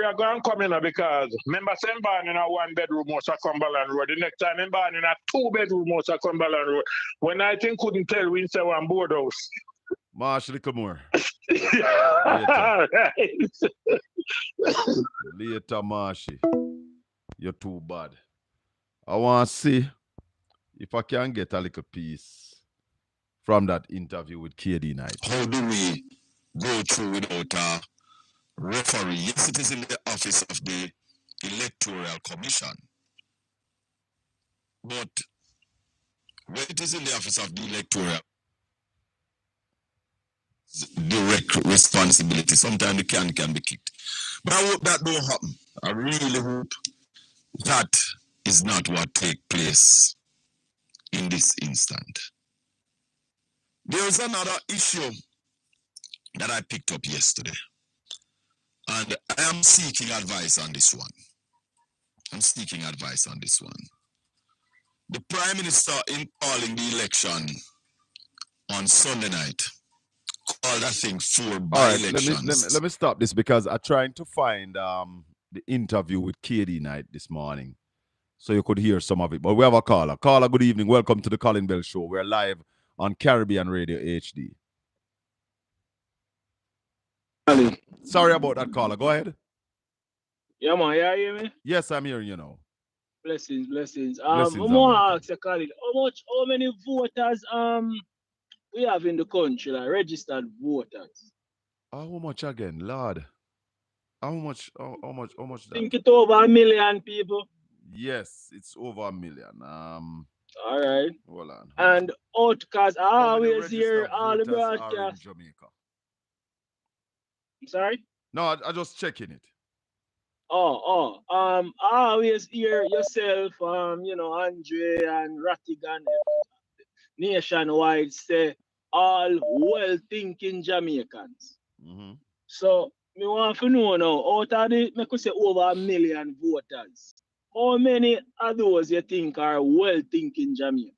I'm going to come in because remember, I'm born in a one-bedroom house at Cumberland Road. The next time I'm born in a two-bedroom house at Cumberland Road. When I think couldn't tell, we say one board house.
Marsh, little more. Later, Marshy. You're too bad. I want to see if I can get a little piece from that interview with KD Knight.
How do we go through without a referee? Yes, it is in the office of the Electoral Commission. But when it is in the office of the Electoral, direct responsibility, sometimes the can be kicked. But I hope that don't happen. I really hope that is not what takes place in this instant. There is another issue that I picked up yesterday, and I am seeking advice on this one. The Prime Minister, in calling the election on Sunday night, called, I think, 4 by-elections.
Let me stop this because I'm trying to find the interview with KD Knight this morning, so you could hear some of it. But we have a caller. Caller, good evening. Welcome to the Colin Bell Show. We're live on Caribbean Radio HD. Sorry about that, caller. Go ahead.
Yeah, man. You hear me?
Yes, I'm hearing you now.
Blessings. I want to ask you, Colin, how many voters we have in the country, like registered voters?
How much again, Lord? How much? I
think it's over 1 million people.
Yes, it's over 1 million.
All right.
Hold on.
And because I always hear all the broadcasts.
Jamaica.
I'm sorry?
No, I just checking it.
I always hear yourself, Andre and Rattigan. nationwide say all well-thinking Jamaicans. So me want to know now, out of the, me could say over 1 million voters, how many of those you think are well-thinking Jamaicans?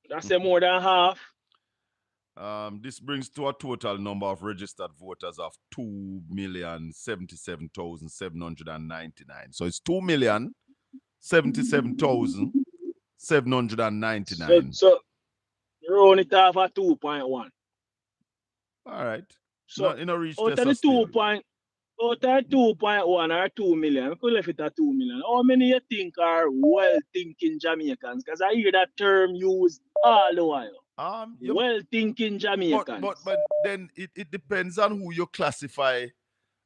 That's more than half.
This brings to a total number of registered voters of 2,077,799. So it's 2,077,799.
So round it off at 2.1.
All right.
So
in a reach
out of the 2.1 or 2 million, we could left it at 2 million. How many you think are well-thinking Jamaicans? Because I hear that term used all the while. Well-thinking Jamaicans.
But then it depends on who you classify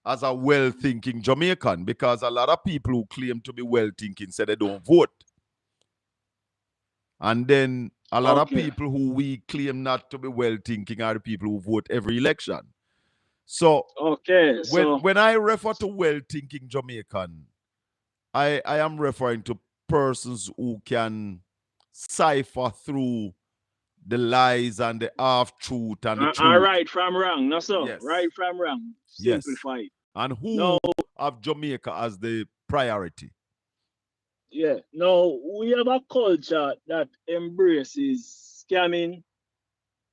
as a well-thinking Jamaican, because a lot of people who claim to be well-thinking say they don't vote. And then a lot of people who we claim not to be well-thinking are the people who vote every election. So when I refer to well-thinking Jamaican, I am referring to persons who can cipher through the lies and the half-truth and the truth.
Right from wrong. No, sir.
Yes.
Right from wrong. Simplify it.
And who have Jamaica as the priority?
Yeah. Now, we have a culture that embraces scamming,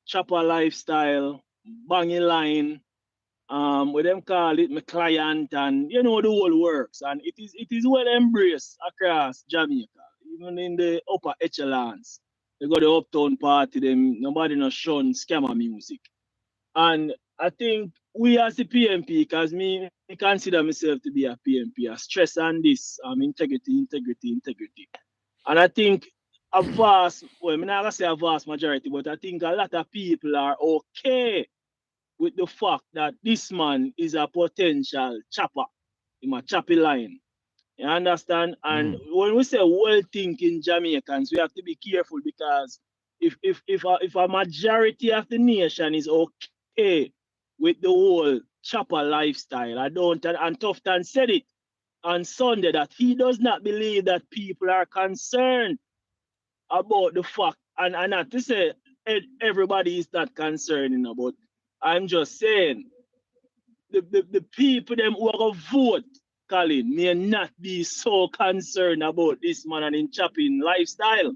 chopper lifestyle, banging line, what them call it, my client, and you know the whole works. And it is well embraced across Jamaica, even in the upper echelons. They got the uptown party, them nobody no shun scammer music. And I think we as the PMP, because me consider myself to be a PMP, I stress on this, integrity. And I think a vast, well, I'm not gonna say a vast majority, but I think a lot of people are okay with the fact that this man is a potential chopper. He's a choppy line. You understand? And when we say well-thinking Jamaicans, we have to be careful, because if a majority of the nation is okay with the whole chopper lifestyle, and Tufton said it on Sunday that he does not believe that people are concerned about the fact, and not to say everybody is not concerned about. I'm just saying the people them who are going to vote, Colin, may not be so concerned about this man and in chopping lifestyle.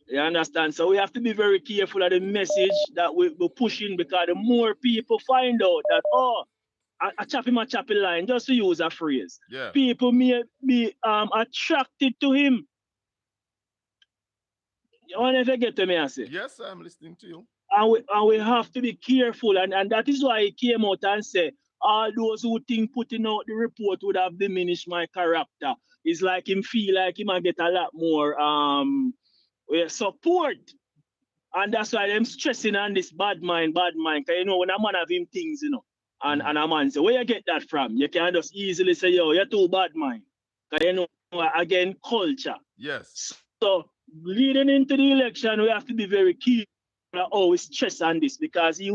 You understand? So we have to be very careful of the message that we're pushing, because the more people find out that, I chop him a chopping line, just to use a phrase, people may be attracted to him. You want to get to me, I say?
Yes, I'm listening to you.
And we have to be careful, and that is why he came out and said, all those who think putting out the report would have diminished my character. It's like him feel like he might get a lot more support. And that's why I'm stressing on this bad mind. Because you know, when a man have him things, you know, and a man say, where you get that from? You can just easily say, yo, you're too bad mind. Because you know, again, culture.
Yes.
So leading into the election, we have to be very careful. Always stress on this, because he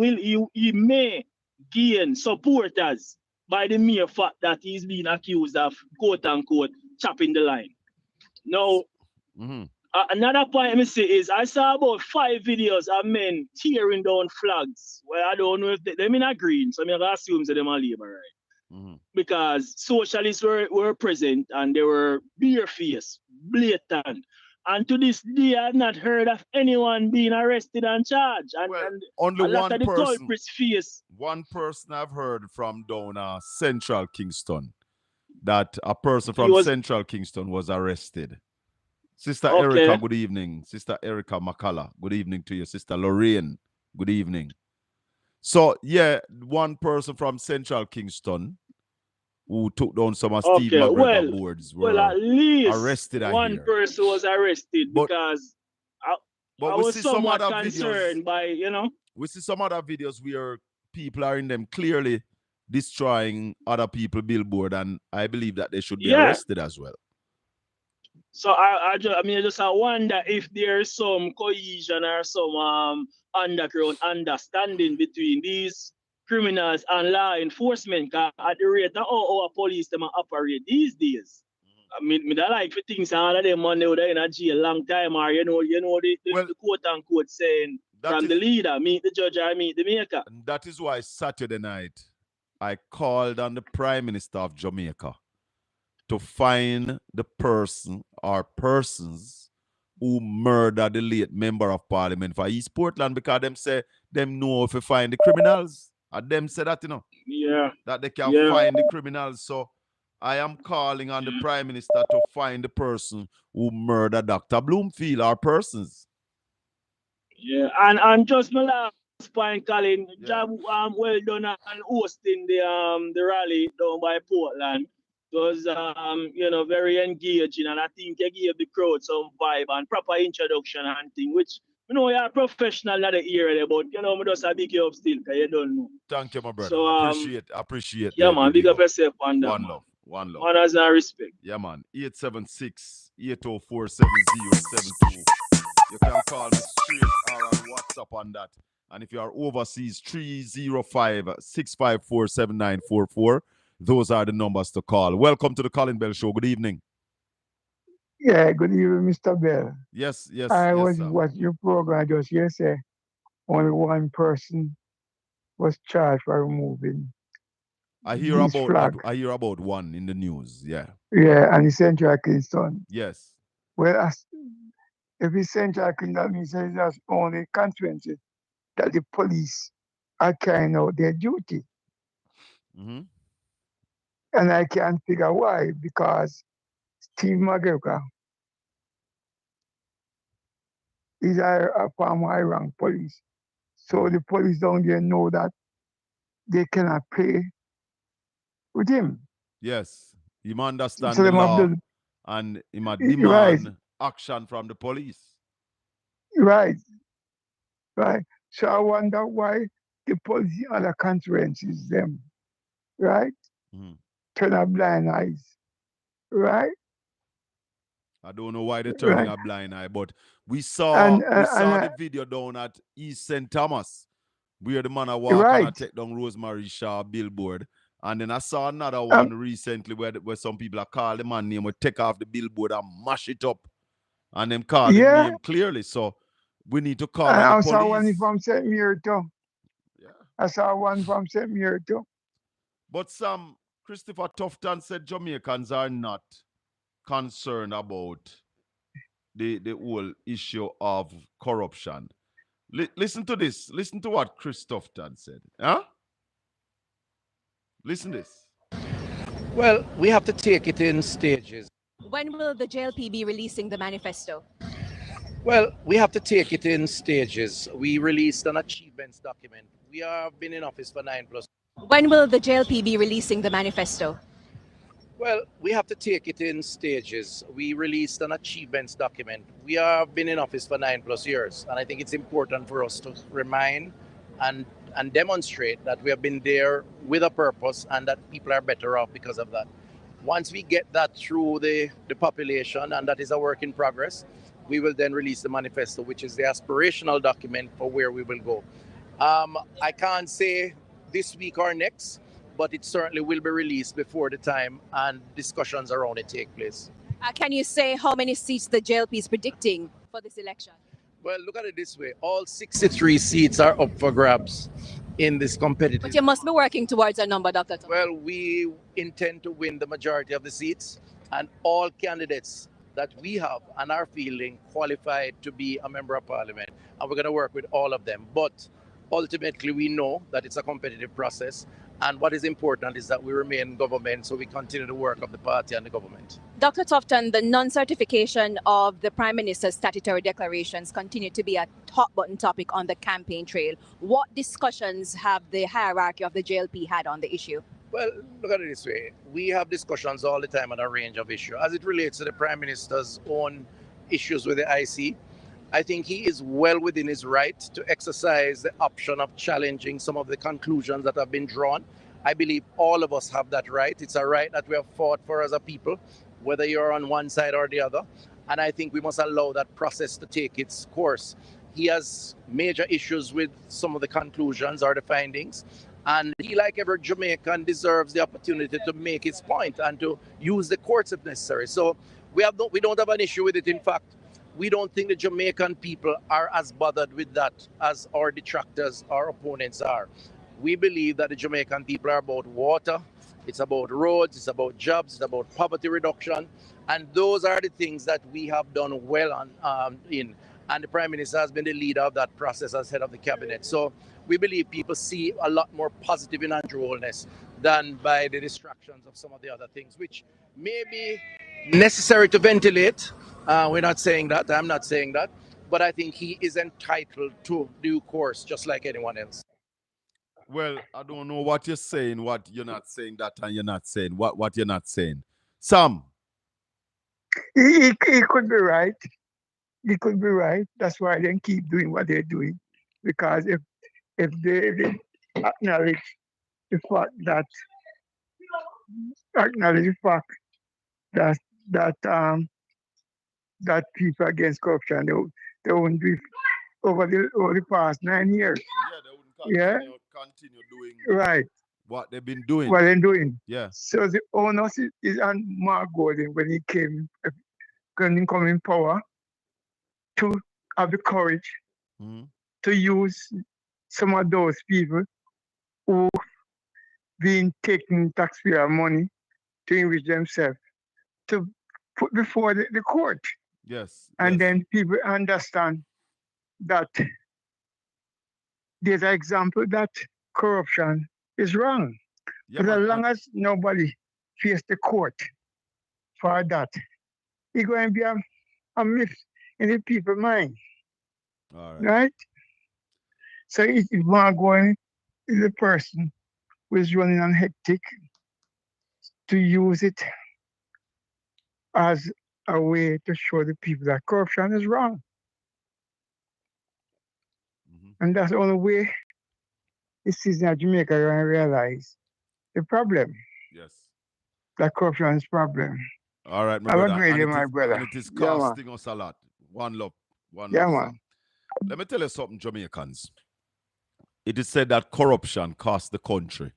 may gain supporters by the mere fact that he's being accused of quote unquote chopping the line. Now, another point I say is I saw about 5 videos of men tearing down flags. Well, I don't know if they're in green, so I'm gonna assume that they're Labour, right? Because socialists were present and they were barefaced, blatant. And to this day, I've not heard of anyone being arrested and charged. And
only
a lot of the culprits face.
One person I've heard from down Central Kingston, that a person from Central Kingston was arrested. Sister Erica, good evening. Sister Erica Makala, good evening to you. Sister Lorraine, good evening. So, yeah, one person from Central Kingston who took down some of Steve McGregor boards were
at least
arrested.
One person was arrested, because I was somewhat concerned by, you know.
We see some other videos where people are in them clearly destroying other people's billboard, and I believe that they should be arrested as well.
So I just wonder if there's some cohesion or some underground understanding between these criminals and law enforcement. At the rate of how our police them operate these days, Me that like for things all of them money in a jail long time, or the quote unquote saying from the leader, meet the judge or meet the maker.
And that is why Saturday night I called on the Prime Minister of Jamaica to find the person or persons who murdered the late member of parliament for East Portland, because them say them know if you find the criminals. And them say that,
Yeah.
That they can find the criminals. So I am calling on the Prime Minister to find the person who murdered Dr. Bloomfield or persons.
Yeah, and just my last point, Colin, job well done and hosting the rally down by Portland. It was very engaging, and I think you gave the crowd some vibe and proper introduction and thing, which you're a professional at the area, but I just a big you up still because you don't know.
Thank you, my brother.
So
appreciate.
Yeah, man, big up yourself on that.
One love.
Manners and respect.
Yeah, man. 876-804-7072. You can call me straight or on WhatsApp on that. And if you are overseas, 305-654-7944. Those are the numbers to call. Welcome to the Colin Bell Show. Good evening.
Yeah, good evening, Mr. Bell.
Yes.
I was watching your program just yesterday. Only one person was charged for removing.
I hear about one in the news. Yeah.
Yeah, and it's Central Kingston.
Yes.
Well, if it's Central Kingston, that means there's only consequences that the police are carrying out their duty.
Mm-hmm.
And I can't figure why, because Steve McGregor is a former high-rank police. So the police down there know that they cannot play with him.
Yes. He might understand the law and he might demand action from the police.
Right. So I wonder why the police in other conferences them, right?
Mm-hmm.
Turn a blind eyes, right?
I don't know why they're turning a blind eye, but we saw the video down at East St. Thomas, where the man walk and take down Rosemary Shaw billboard. And then I saw another one recently where some people are call the man name, will take off the billboard and mash it up. And them call the name clearly. So we need to call on the police.
I saw one from St. Mary too. Yeah. I saw one from St. Mary too.
But Christopher Tufton said Jamaicans are not concerned about the whole issue of corruption. Listen to this. Listen to what Chris Tufton said. Huh? Listen to this.
Well, we have to take it in stages.
When will the JLP be releasing the manifesto?
Well, we have to take it in stages. We released an achievements document. We have been in office for 9+.
When will the JLP be releasing the manifesto?
Well, we have to take it in stages. We released an achievements document. We have been in office for 9+ years. And I think it's important for us to remind and demonstrate that we have been there with a purpose and that people are better off because of that. Once we get that through the population, and that is a work in progress, we will then release the manifesto, which is the aspirational document for where we will go. I can't say this week or next, but it certainly will be released before the time and discussions around it take place.
Can you say how many seats the JLP is predicting for this election?
Well, look at it this way. All 63 seats are up for grabs in this competitive.
But you must be working towards a number, Dr. Tom.
Well, we intend to win the majority of the seats, and all candidates that we have and are feeling qualified to be a member of parliament. And we're going to work with all of them. But ultimately, we know that it's a competitive process. And what is important is that we remain in government, so we continue the work of the party and the government.
Dr. Tufton, the non-certification of the Prime Minister's statutory declarations continue to be a hot-button topic on the campaign trail. What discussions have the hierarchy of the JLP had on the issue?
Well, look at it this way. We have discussions all the time on a range of issues. As it relates to the Prime Minister's own issues with the IC, I think he is well within his right to exercise the option of challenging some of the conclusions that have been drawn. I believe all of us have that right. It's a right that we have fought for as a people, whether you're on one side or the other. And I think we must allow that process to take its course. He has major issues with some of the conclusions or the findings. And he, like every Jamaican, deserves the opportunity to make his point and to use the courts if necessary. So we don't have an issue with it. In fact, we don't think the Jamaican people are as bothered with that as our detractors, our opponents are. We believe that the Jamaican people are about water, it's about roads, it's about jobs, it's about poverty reduction, and those are the things that we have done well in. And the Prime Minister has been the leader of that process as head of the cabinet. So we believe people see a lot more positive in Andrew Holness than by the distractions of some of the other things, which may be necessary to ventilate. We're not saying that. I'm not saying that. But I think he is entitled to due course, just like anyone else.
Well, I don't know what you're saying, what you're not saying, that and you're not saying, what you're not saying. Sam.
He could be right. He could be right. That's why they keep doing what they're doing. Because if they acknowledge the fact that that people against corruption they won't do it over the past 9 years.
Yeah, they wouldn't continue doing
right.
What they've been doing.
What they're doing.
Yeah.
So the onus is on Mark Gordon when he come in power to have the courage to use some of those people who been taking taxpayer money to enrich themselves to put before the court.
Yes.
And then people understand that there's an example that corruption is wrong.
Yeah,
but as long as nobody face the court for that, it's going to be a myth in the people's mind.
All
right? So if Mark Gordon is a person who is running on hectic to use it as a way to show the people that corruption is wrong. And that's the only way the citizens of Jamaica are going to realize the problem.
Yes.
That corruption is a problem.
All right, my
Have
brother.
a great day, my brother.
And it is costing us a lot. One love. One
yeah,
love.
Man.
Let me tell you something, Jamaicans. It is said that corruption costs the country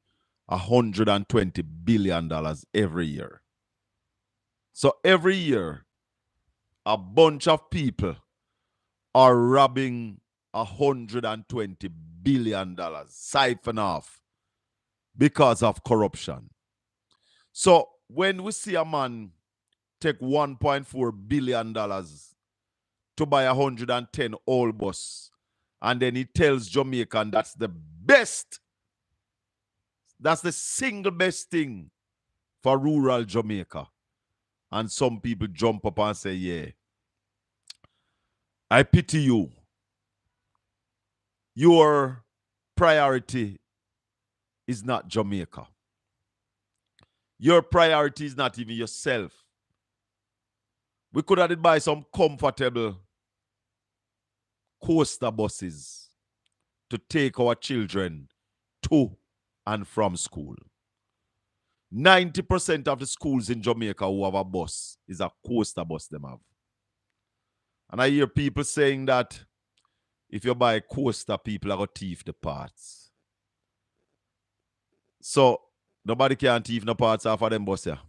$120 billion every year. So every year, a bunch of people are robbing $120 billion, siphon off, because of corruption. So when we see a man take $1.4 billion to buy 110 old bus, and then he tells Jamaican that's the best, that's the single best thing for rural Jamaica. And some people jump up and say, yeah, I pity you. Your priority is not Jamaica. Your priority is not even yourself. We could have buy some comfortable coaster buses to take our children to and from school. 90% of the schools in Jamaica who have a bus is a coaster bus them have. And I hear people saying that if you buy a coaster, people are going to thief the parts. So, nobody can thief no parts off of them bus here.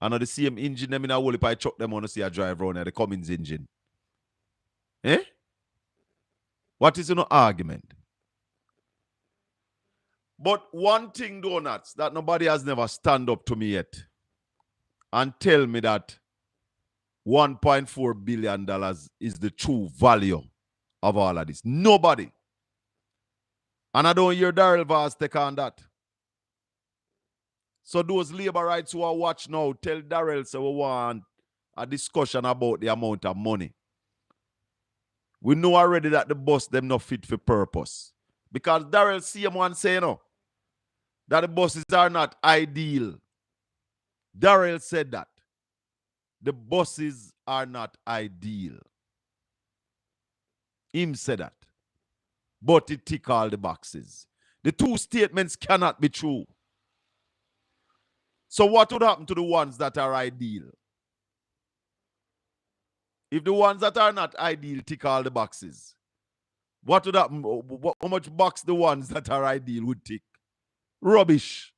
And the same engine them in a whole if I chuck them on to see a drive around here, the Cummins engine. Eh? What is your argument? But one thing, donuts, that nobody has never stand up to me yet and tell me that $1.4 billion is the true value of all of this. Nobody. And I don't hear Daryl Vaz take on that. So those labor rights who are watching now, tell Daryl so we want a discussion about the amount of money. We know already that the bus them not fit for purpose. Because Daryl see him one say, no, that the buses are not ideal. Daryl said that. The buses are not ideal. Him said that. But it tick all the boxes. The two statements cannot be true. So what would happen to the ones that are ideal? If the ones that are not ideal tick all the boxes, What would happen? How much box the ones that are ideal would take? Rubbish.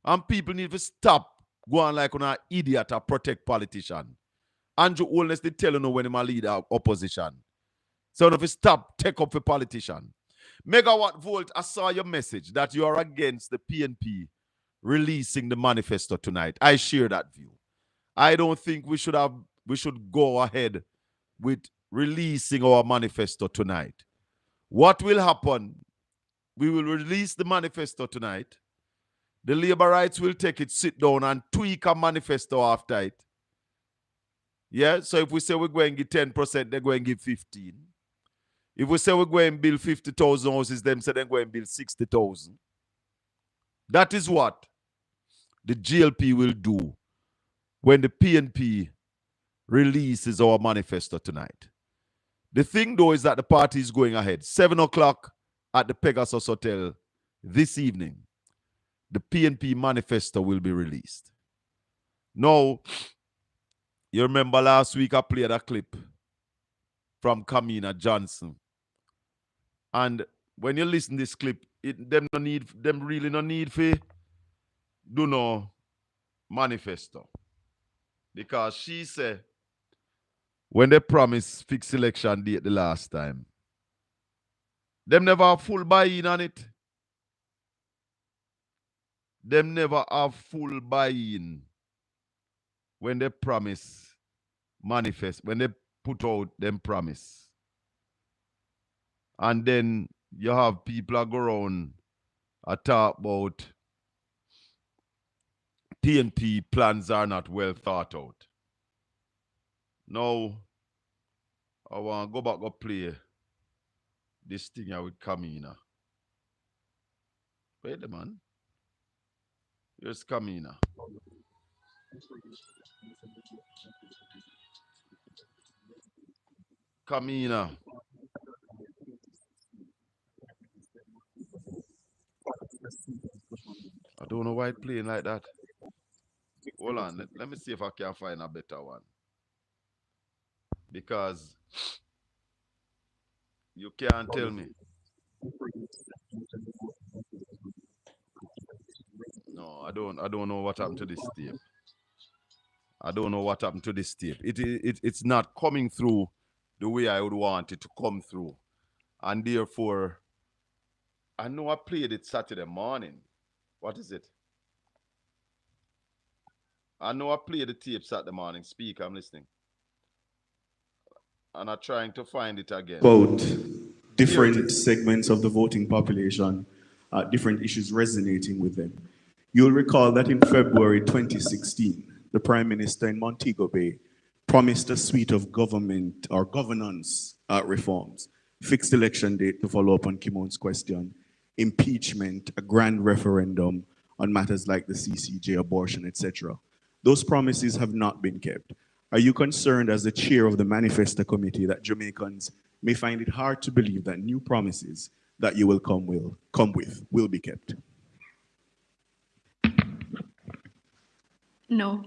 And people need to stop going like an idiot to protect politician. Andrew Holness did tell you when he lead opposition. So if you stop, take up for politician. Megawatt Volt, I saw your message that you are against the PNP releasing the manifesto tonight. I share that view. I don't think we should go ahead with releasing our manifesto tonight. What will happen? We will release the manifesto tonight. The labor rights will take it, sit down and tweak a manifesto after it. Yeah, so if we say we're going to give 10%, they're going to give 15. If we say we're going to build 50,000 houses, them say they're going to build 60,000. That is what the GLP will do when the PNP releases our manifesto tonight. The thing, though, is that the party is going ahead. 7 o'clock at the Pegasus Hotel this evening, the PNP manifesto will be released. Now, you remember last week I played a clip from Kamina Johnson. And when you listen to this clip, them really no need for do no manifesto. Because she said, when they promised fixed election date the last time, them never have full buy-in on it. Them never have full buy-in when they promise manifest, when they put out them promise. And then you have people that go around and talk about PNP plans are not well thought out. Now, I want to go back and play this thing here with Kamina. Wait the man. Here's Kamina. Kamina. I don't know why it's playing like that. Hold on. Let me see if I can find a better one. Because you can't tell me. No, I don't know what happened to this tape. I don't know what happened to this tape. It's not coming through the way I would want it to come through. And therefore, I know I played it Saturday morning. What is it? I know I played the tape Saturday morning. Speak, I'm listening. And I'm trying to find it again.
About different segments of the voting population, different issues resonating with them. You'll recall that in February 2016, the Prime Minister in Montego Bay promised a suite of government or governance reforms, fixed election date to follow up on Kimon's question, impeachment, a grand referendum on matters like the CCJ, abortion, etc. Those promises have not been kept. Are you concerned as the chair of the Manifesto Committee that Jamaicans may find it hard to believe that new promises that you will come with will be kept?
No.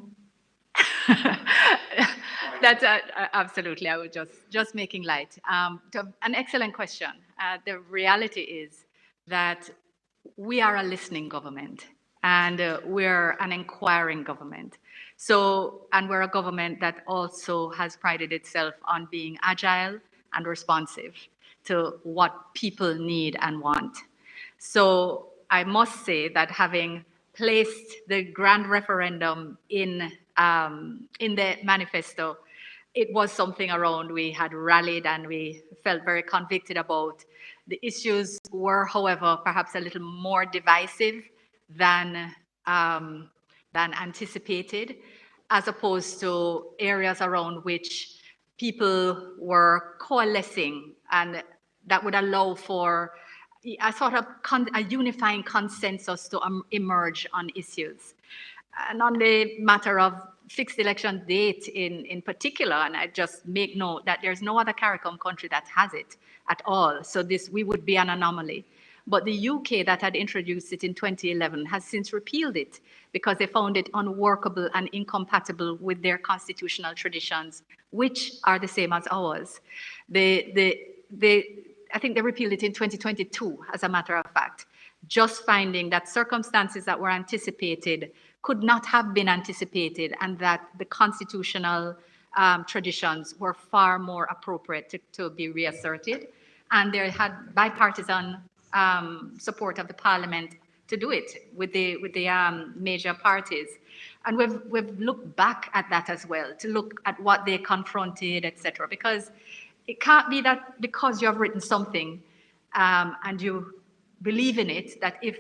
That's absolutely. I was just making light. An excellent question. The reality is that we are a listening government and we're an inquiring government. So, and we're a government that also has prided itself on being agile and responsive to what people need and want. So I must say that having placed the grand referendum in the manifesto, it was something around we had rallied and we felt very convicted about. The issues were, however, perhaps a little more divisive than anticipated, as opposed to areas around which people were coalescing, and that would allow for a sort of a unifying consensus to emerge on issues. And on the matter of fixed election date in particular, and I just make note that there's no other CARICOM country that has it at all. So we would be an anomaly. But the UK that had introduced it in 2011 has since repealed it because they found it unworkable and incompatible with their constitutional traditions, which are the same as ours. The I think they repealed it in 2022, as a matter of fact, just finding that circumstances that were anticipated could not have been anticipated, and that the constitutional traditions were far more appropriate to be reasserted. And there had bipartisan support of the parliament to do it with the major parties. And we've looked back at that as well, to look at what they confronted, etc. Because it can't be that because you have written something and you believe in it, that if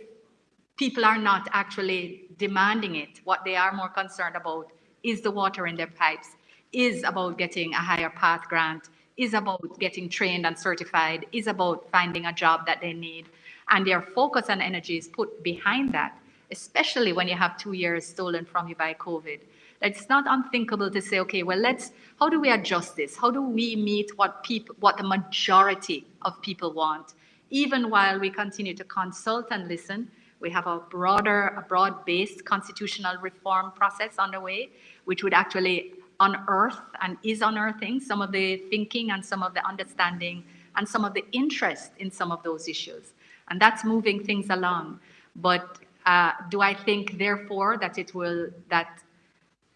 people are not actually demanding it, what they are more concerned about is the water in their pipes, is about getting a higher path grant, is about getting trained and certified, is about finding a job that they need. And their focus and energy is put behind that, especially when you have 2 years stolen from you by COVID. It's not unthinkable to say, okay, well, how do we adjust this? How do we meet what the majority of people want? Even while we continue to consult and listen, we have a broad-based constitutional reform process underway, which would actually unearth and is unearthing some of the thinking and some of the understanding and some of the interest in some of those issues. And that's moving things along. But do I think, therefore, that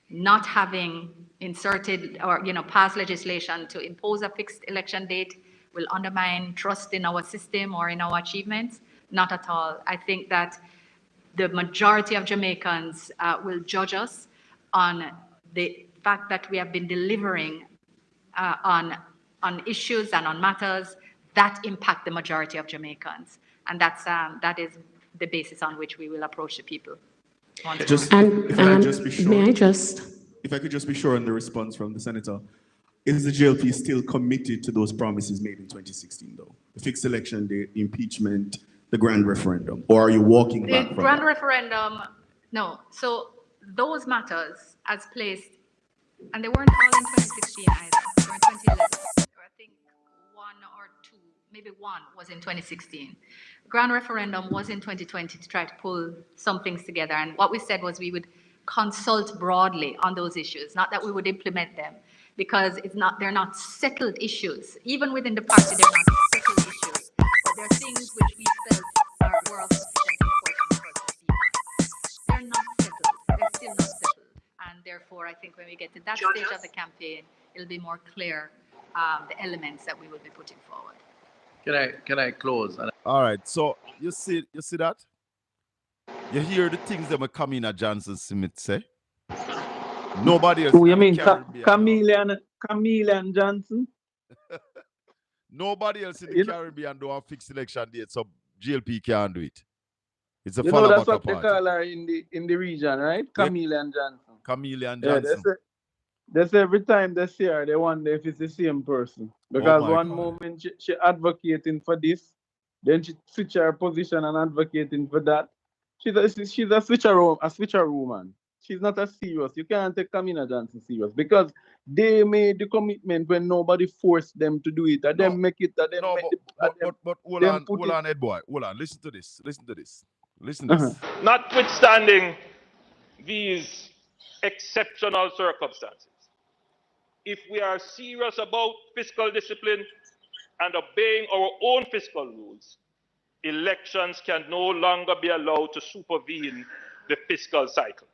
not having inserted or passed legislation to impose a fixed election date will undermine trust in our system or in our achievements? Not at all. I think that the majority of Jamaicans will judge us on the fact that we have been delivering on issues and on matters that impact the majority of Jamaicans. And that is the basis on which we will approach the people.
If I could just be sure on the response from the senator, is the JLP still committed to those promises made in 2016, though? The fixed election date, impeachment, the grand referendum, or are you walking back from
the grand referendum? No. So those matters as placed, and they weren't all in 2016 either. They were in 2011. I think one or two, maybe one was in 2016. Grand referendum was in 2020 to try to pull some things together. And what we said was we would consult broadly on those issues, not that we would implement them, because they're not settled issues. Even within the party, they're not settled issues. But there are things which we felt were of sufficient importance for us to speak on. They're not settled. They're still not settled. And therefore, I think when we get to that stage of the campaign, it'll be more clear the elements that we will be putting forward.
Can I close?
All right. So you see that? You hear the things that were coming at Johnson Smith say? Nobody else.
Who you mean? Chameleon Johnson?
Nobody else in the Caribbean do a fixed election date, so GLP can't do it. It's a
that's what they call her in the region, right? Chameleon Johnson.
Chameleon Johnson.
Yeah, they say every time they see her, they wonder if it's the same person. Because one moment she advocating for this, then she switch her position and advocating for that. She's a switcheroo man. She's not as serious. You can't take Chameleon Johnson serious because they made the commitment when nobody forced them to do it. And them make it. But
hold on, Ed boy. Hold on. Listen to this.
Notwithstanding these exceptional circumstances, if we are serious about fiscal discipline and obeying our own fiscal rules, elections can no longer be allowed to supervene the fiscal cycle.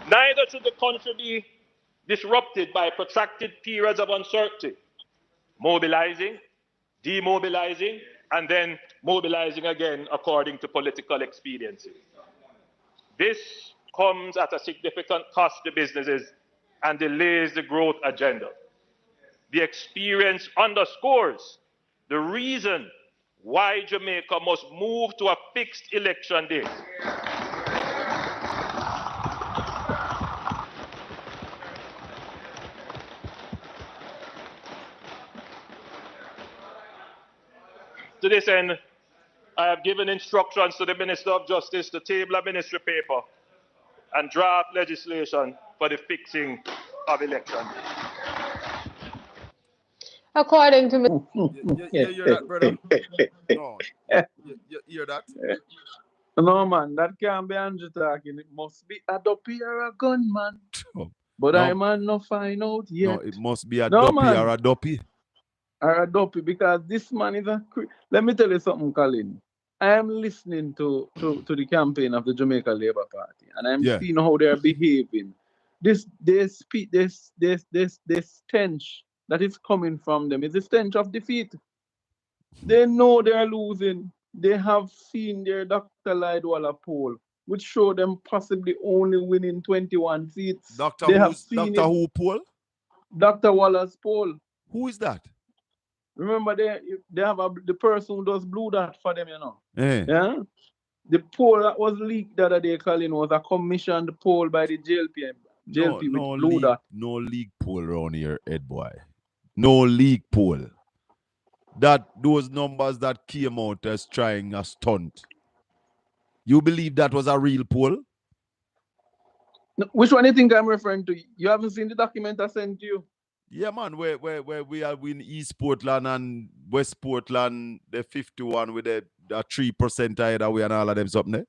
Neither should the country be disrupted by protracted periods of uncertainty, mobilizing, demobilizing, and then mobilizing again according to political expediency. This comes at a significant cost to businesses and delays the growth agenda. The experience underscores the reason why Jamaica must move to a fixed election date. To this end, I have given instructions to the Minister of Justice to table a ministry paper and draft legislation for the fixing of elections.
According to me.
You hear that, brother? No. You hear that?
No, man, that can't be Andrew talking. It must be a dopey or a gunman. But I man not find out yet.
No, it must be a dopey or a dopey.
Or a dopey, because this man is a... Let me tell you something, Colin. I am listening to the campaign of the Jamaica Labour Party, and I'm seeing how they are behaving. This stench that is coming from them is the stench of defeat. They know they are losing. They have seen their Dr. Lidwalla poll, which show them possibly only winning 21 seats.
Dr. Who poll?
Dr. Wallace poll.
Who is that?
Remember, they have the person who does blue dot for them, you know.
Yeah.
The poll that was leaked the other day, Colin, was a commissioned poll by the JLP with blue dot.
No league poll around here, Ed boy. No league poll. Those numbers that came out as trying a stunt. You believe that was a real poll?
No, which one do you think I'm referring to? You haven't seen the document I sent you?
Yeah, man, where we are in East Portland and West Portland, the 51 with a 3% either way and all of them something there?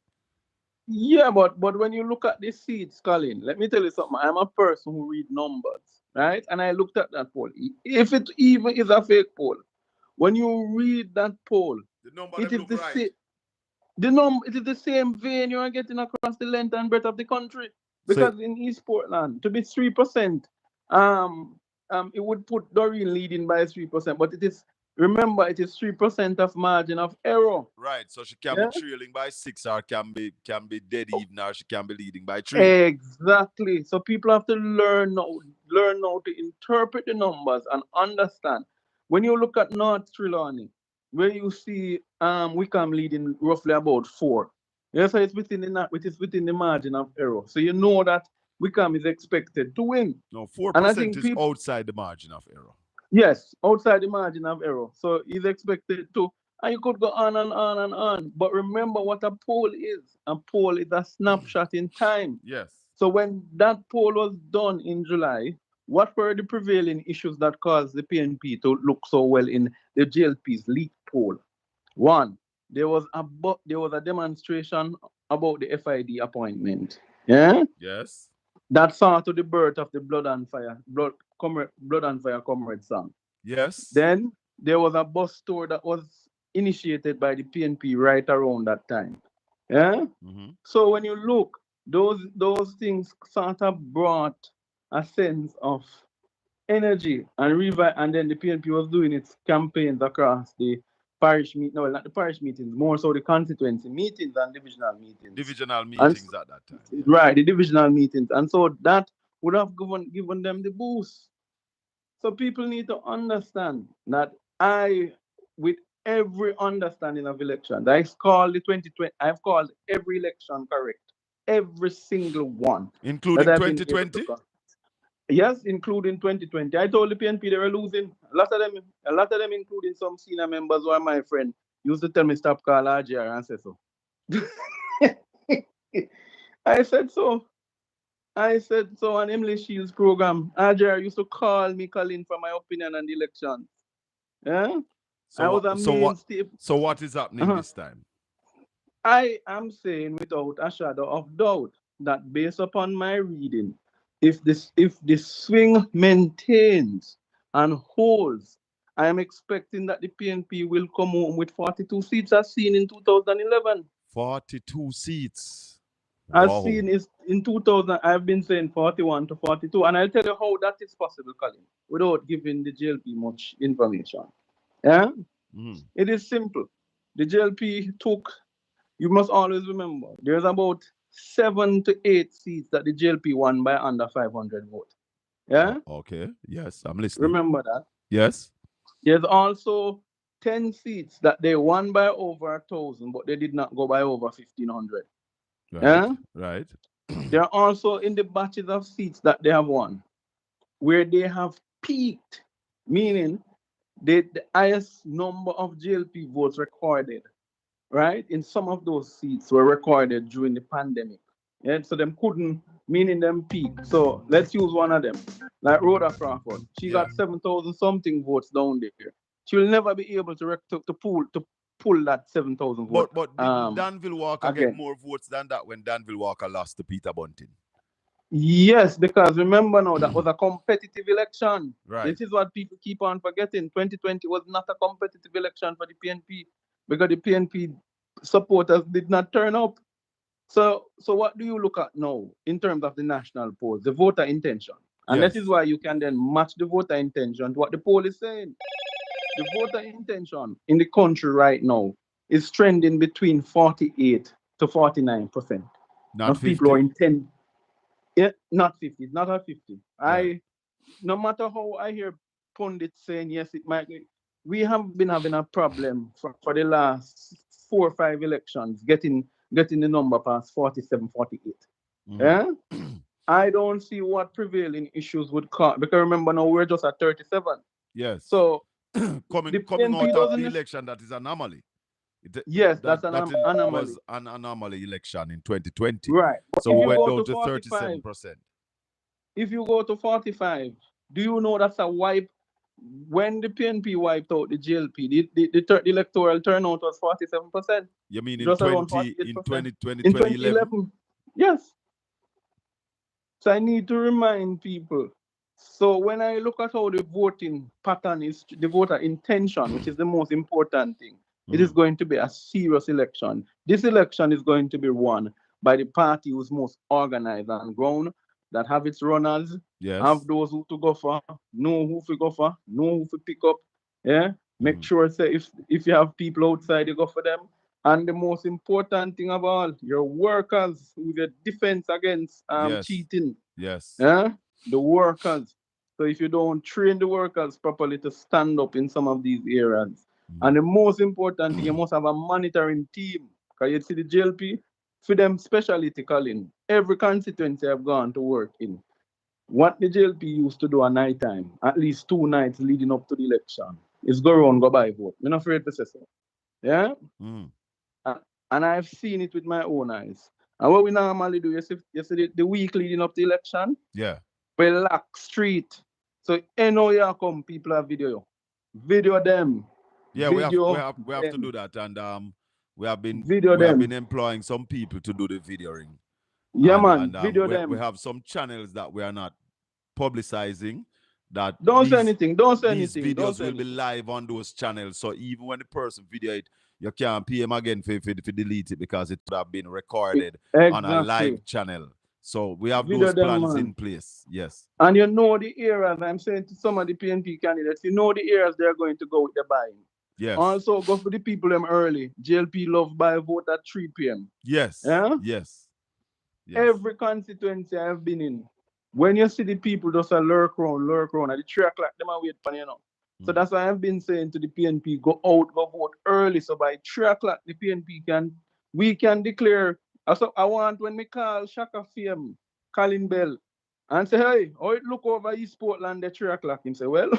Yeah, but when you look at the seats, Colin, let me tell you something. I'm a person who read numbers, right? And I looked at that poll. If it even is a fake poll, when you read that poll, it is it is the same vein you are getting across the length and breadth of the country. Because in East Portland, to be 3%, it would put Doreen leading by 3%, but it is 3% of margin of error.
Right, so she can be trailing by 6 or can be dead even, or she can be leading by 3.
Exactly. So people have to learn how to interpret the numbers and understand. When you look at North Trelawney, where you see Wickham leading roughly about 4. Yes, so it's within the margin of error. So you know that Wickham is expected to win.
No, 4% is outside the margin of error.
Yes, outside the margin of error. So he's expected to, and you could go on and on and on. But remember what a poll is. A poll is a snapshot in time.
Yes.
So when that poll was done in July, what were the prevailing issues that caused the PNP to look so well in the JLP's leak poll? One, there was a demonstration about the FID appointment. Yeah?
Yes.
That saw to the birth of the Blood and Fire Comrade song.
Yes.
Then there was a bus tour that was initiated by the PNP right around that time. Yeah?
Mm-hmm.
So when you look, those things sort of brought a sense of energy and then the PNP was doing its campaigns across the parish not the parish meetings, more so the constituency meetings and divisional meetings.
Divisional meetings at that time.
Yes. Right, the divisional meetings. And so that would have given them the boost. So people need to understand that with every understanding of elections, I've called every election correct. Every single one.
Including 2020?
Yes, including 2020. I told the PNP they were losing. A lot of them, including some senior members who are my friend, used to tell me stop call RGR and say so. I said so on Emily Shields' program. RGR used to call me, Colin, for my opinion on the elections. Yeah?
So what is happening this time?
I am saying without a shadow of doubt that based upon my reading, if the swing maintains and holds, I am expecting that the PNP will come home with 42 seats as seen in 2011.
42 seats.
As seen is in 2000, I've been saying 41 to 42. And I'll tell you how that is possible, Colin, without giving the JLP much information. Yeah?
Mm.
It is simple. The JLP you must always remember, there's about 7 to 8 seats that the JLP won by under 500 votes. Yeah?
Oh, okay. Yes, I'm listening.
Remember that?
Yes.
There's also 10 seats that they won by over 1,000, but they did not go by over 1,500.
Right.
Yeah?
Right.
There are also in the batches of seats that they have won, where they have peaked, meaning the highest number of JLP votes recorded, right, in some of those seats were recorded during the pandemic. Yeah? So them couldn't, meaning them peaked. So let's use one of them, like Rhoda Crawford. She got 7,000 something votes down there. She will never be able to pull that 7,000 votes.
But did Danville Walker get more votes than that when Danville Walker lost to Peter Bunting?
Yes, because remember now, that was a competitive election.
Right.
This is what people keep on forgetting. 2020 was not a competitive election for the PNP because the PNP supporters did not turn up. So what do you look at now in terms of the national poll, the voter intention? And
Yes.
that is why you can then match the voter intention to what the poll is saying. The voter intention in the country right now is trending between 48 to 49%.
Not
of
50.
People are intent. Yeah, not 50. It's not a 50.
Right.
No matter how I hear pundits saying yes, it might be. We have been having a problem for the last 4 or 5 elections, getting the number past 47, 48. Yeah? I don't see what prevailing issues would cause. Because remember now we're just at 37.
Yes.
So
coming out of the election, that is an anomaly.
Yes, that's an anomaly.
Was an anomaly election in 2020.
Right.
So we went down to 37%.
If you go to 45, do you know that's a wipe? When the PNP wiped out the GLP, the electoral turnout was 47%.
You mean
in
2011?
Yes. So I need to remind people. So when I look at how the voting pattern is, the voter intention, which is the most important thing, it is going to be a serious election. This election is going to be won by the party who's most organized and grown, that have its runners, have those who to go for, know who to go for, know who to pick up. Yeah, make sure say if you have people outside, you go for them. And the most important thing of all, your workers with your defense against cheating.
Yes.
Yeah, the workers. So if you don't train the workers properly to stand up in some of these areas, and the most important thing, you must have a monitoring team. Because you see the JLP, for them specialty, Colin, every constituency I've gone to work in, what the JLP used to do at night time, at least 2 nights leading up to the election, is go around, go buy vote. I'm not afraid to say so. Yeah? And I've seen it with my own eyes. And what we normally do, you see the week leading up to the election, we lock street. So you come, people have video them.
Yeah, we have to do that, and we have been employing some people to do the videoing.
Yeah, man. Video them.
We have some channels that we are not publicizing. That
don't say anything.
These videos will be live on those channels. So even when the person video it, you can't pay him again for delete it because it would have been recorded on a live channel. So we have those plans in place. Yes.
And you know the areas, I'm saying to some of the PNP candidates, you know the areas they're going to go with the buying.
Yes.
Also go for the people them early. JLP love buy vote at 3 p.m.
Yes.
Yeah?
Yes.
Every constituency I've been in, when you see the people just lurk around at the 3 o'clock, them are wait for you know. So that's why I've been saying to the PNP, go out, go vote early. So by 3 o'clock, the PNP we can declare. So I want when we call Shaka Fame, Colin Bell, and say, hey, how it look over East Portland at 3 o'clock? Him say, well,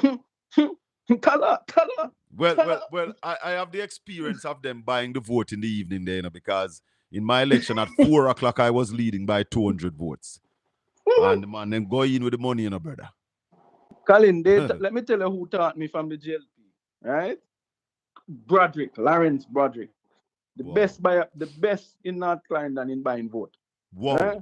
tell her.
Well, I have the experience of them buying the vote in the evening there, you know, because in my election at 4 o'clock, I was leading by 200 votes. And the man then go in with the money, you know, brother.
Colin, let me tell you who taught me from the JLP, right? Lawrence Broderick. The best in North Clarendon in buying vote.
Wow.
Right?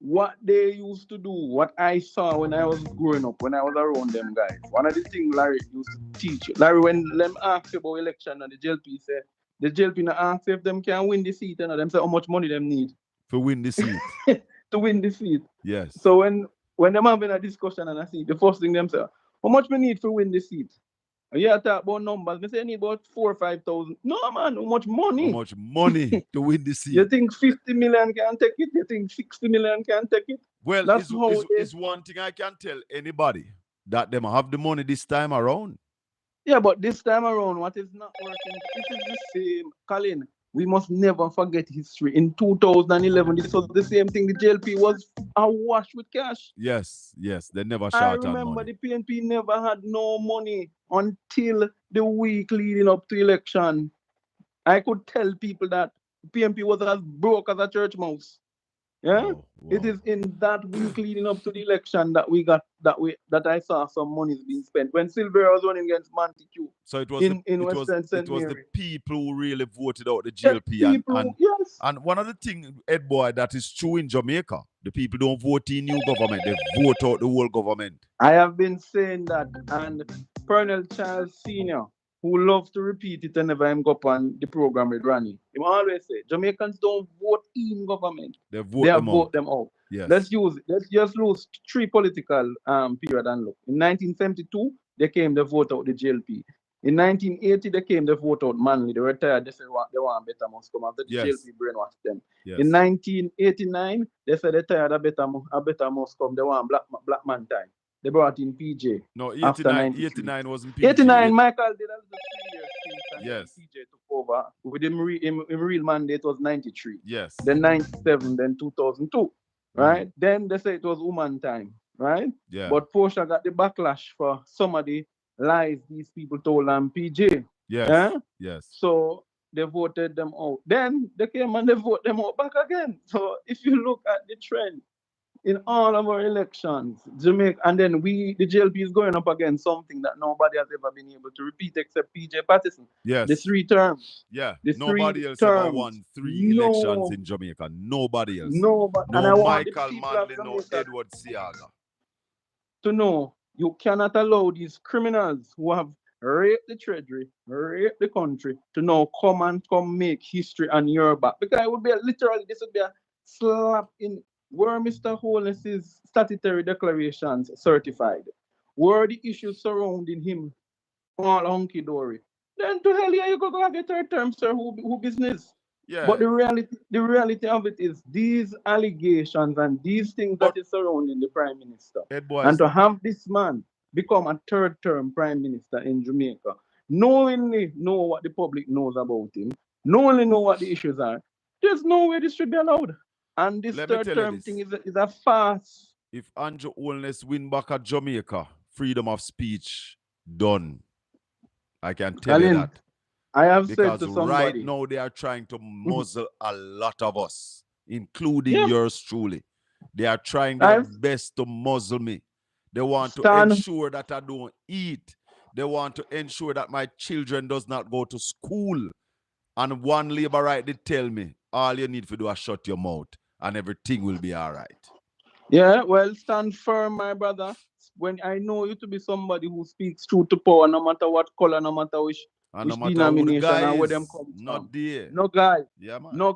What they used to do, what I saw when I was growing up, when I was around them guys, one of the things Larry used to teach. Larry, when them asked about election and the JLP said, the JLP now ask if them can win the seat, and them say how much money them need.
To win the seat.
To win the seat.
Yes.
So when them having a discussion and I see the first thing them say, how much we need to win the seat? Yeah, talk about numbers. We say need about 4,000 or 5,000. No man, how much money?
How much money to win the seat?
You think 50 million can take it? You think 60 million can take it?
Well, it's one thing I can tell anybody, that them have the money this time around.
Yeah, but this time around, what is not working? This is the same. Colin, we must never forget history. In 2011, this was the same thing. The JLP was awash with cash.
Yes. They never short on money.
I remember the PNP never had no money until the week leading up to election. I could tell people that PNP was as broke as a church mouse. Yeah, wow. It is in that week leading up to the election that we got that I saw some money being spent when Silvera was running against Montague.
So it was the people who really voted out the GLP.
Yes.
And one of the things, Ed Boy, that is true in Jamaica, The people don't vote in new government. They vote out the whole government.
I have been saying that, and Colonel Charles Sr., who loves to repeat it whenever I'm go up on the program with Ronnie, he always say, Jamaicans don't vote in government.
They vote
them out.
Yes.
Let's just lose 3 political period and look. In 1972, they came to vote out the JLP. In 1980, they came to vote out Manley. They retired. They said they want better must come after the JLP brainwashed them.
Yes.
In 1989, they said they tired a better must come. They want black man time. They brought in PJ.
No,
after
89 wasn't PJ.
89, Michael did a little 3 years since, and
yes.
then PJ took over. With him real mandate was 93.
Yes.
Then 97, then 2002. Right? Then they say it was woman time. Right?
Yeah.
But Portia got the backlash for some of the lies these people told on PJ.
Yes.
Yeah?
Yes.
So they voted them out. Then they came and they voted them out back again. So if you look at the trend in all of our elections, Jamaica, and then the JLP is going up against something that nobody has ever been able to repeat except PJ Patterson.
Yes.
The 3 terms.
Yeah.
The
nobody else ever won 3 elections in Jamaica. Nobody else.
Nobody.
No
And I
Michael Manley, no Edward Siaga.
To know you cannot allow these criminals who have raped the treasury, raped the country, to now come make history on your back. Because it would be this would be a slap in where Mr. Holness's statutory declarations certified. Were the issues surrounding him all hunky-dory. Then to hell yeah, you go have your 3rd term, sir, who business?
Yeah.
But the reality of it is these allegations and these things that is surrounding the Prime Minister. And to have this man become a 3rd term Prime Minister in Jamaica, knowingly know what the public knows about him, knowingly know what the issues are, there's no way this should be allowed. And this 3rd term thing is a farce.
If Andrew Holness win back at Jamaica, freedom of speech done. I can tell you that.
I have
because
said to somebody,
right now they are trying to muzzle a lot of us, including yours truly. They are trying their best to muzzle me. They want to ensure that I don't eat. They want to ensure that my children does not go to school. And one labor right, they tell me, all you need to do is shut your mouth and everything will be all right.
Yeah, well, stand firm, my brother. When I know you to be somebody who speaks truth to power, no matter what color, no matter which denomination and where them come from.
There.
No guy.
Yeah, man.
No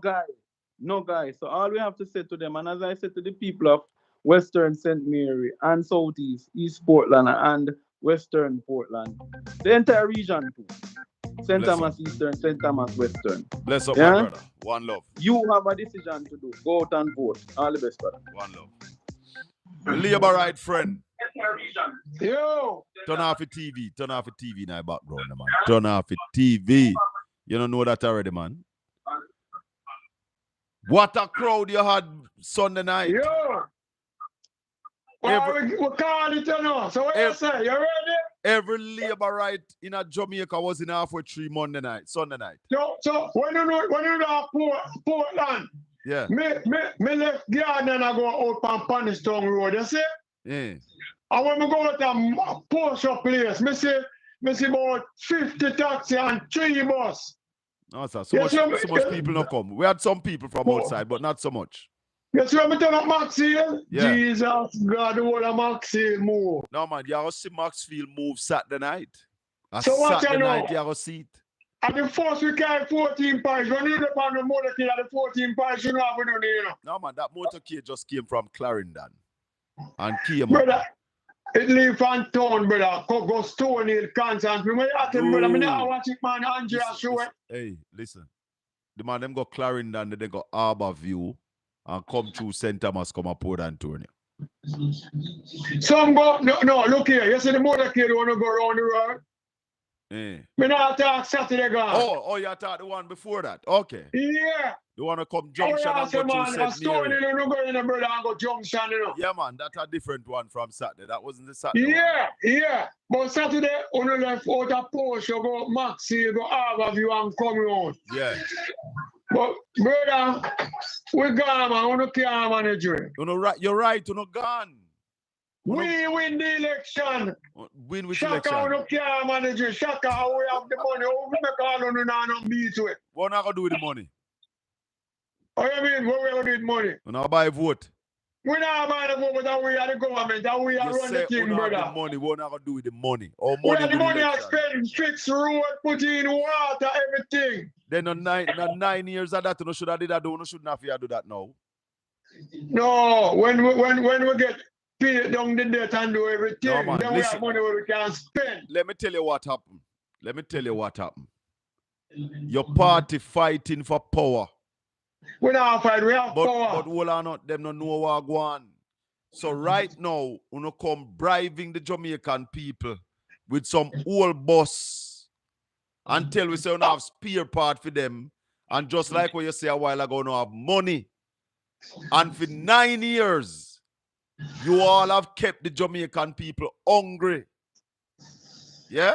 guy. So all we have to say to them, and as I said to the people of Western St. Mary and Southeast, East Portland and Western Portland, the entire region too. St. Thomas Eastern, St. Thomas Western.
Bless up, my brother. One love.
You have a decision to do. Go out and vote. All the best, brother.
One love. Labor right, friend.
Yo.
Turn off the TV. Turn off the TV in my background, man. Turn off the TV. You don't know that already, man. What a crowd you had Sunday night.
Yo. We call it, you know. So what you say? You ready?
Every labor right in a Jamaica was in halfway 3 Sunday night.
So when you know Portland,
yeah.
Me left garden and I go out on Panistown Road, you see?
Yeah.
And when we go to a post place, me see about 50 taxi and 3 bus.
No, sir. So much people don't come. We had some people from outside, but not so much.
You see when we turn up Maxfield?
Yeah.
Jesus God, the whole of Maxfield move.
No, man, you have to see Maxfield move Saturday night.
So what
Saturday
you know?
night, you have to see it.
And the first we carry 14 pints. When you look on the motorcade at the 14 pints, you know what we do, you know?
No, man, that motorcade just came from Clarendon. And came
brother,
up.
It leave from town, brother. Go Stone Hill, Kansas. When you ask him, brother, I mean, I watch it, man, Andrea show it.
Hey, listen. The man, them go Clarendon, then they go Harbour View, and come through St. Thomas, come up Port Antonio.
Some go, no, look here. You see the motorcade want to go around the road? Me not talk Saturday gone.
Oh, you thought the one before that? Okay.
Yeah.
You want to come junction and go to St. Mary?
Brother, and go junction, you know.
Yeah, man, that's a different one from Saturday. That wasn't the Saturday one.
Yeah. But Saturday, on the left out of Porsche, go Maxi, go Harbour View and come around.
Yeah.
But, brother, we gone, man. We can't manage it.
You're right, you're not gone.
We win the election.
Win with
Shaka,
election.
we can't manage it. Shaka, we have the money. We make all on and beat to it.
What are you going to do with the money?
What do you mean? What we going to do with money?
You not buy vote.
We not about the moment that we are the government, that we are run the thing, brother.
The money, what not gonna do with the money? Or
We
money
have the money I spend, fix road, put in water, everything.
Then on 9 years of that, you should have did that, you shouldn't have to do that now.
No, when we get paid down the debt and do everything,
no, man,
then we have money where we can spend.
Let me tell you what happened. Your party fighting for power.
We not fight, we have power.
But all are not, them don't know what go on. So right now, you come bribing the Jamaican people with some old boss until we say you have spare part for them. And just like what you say a while ago, you have money. And for 9 years, you all have kept the Jamaican people hungry. Yeah?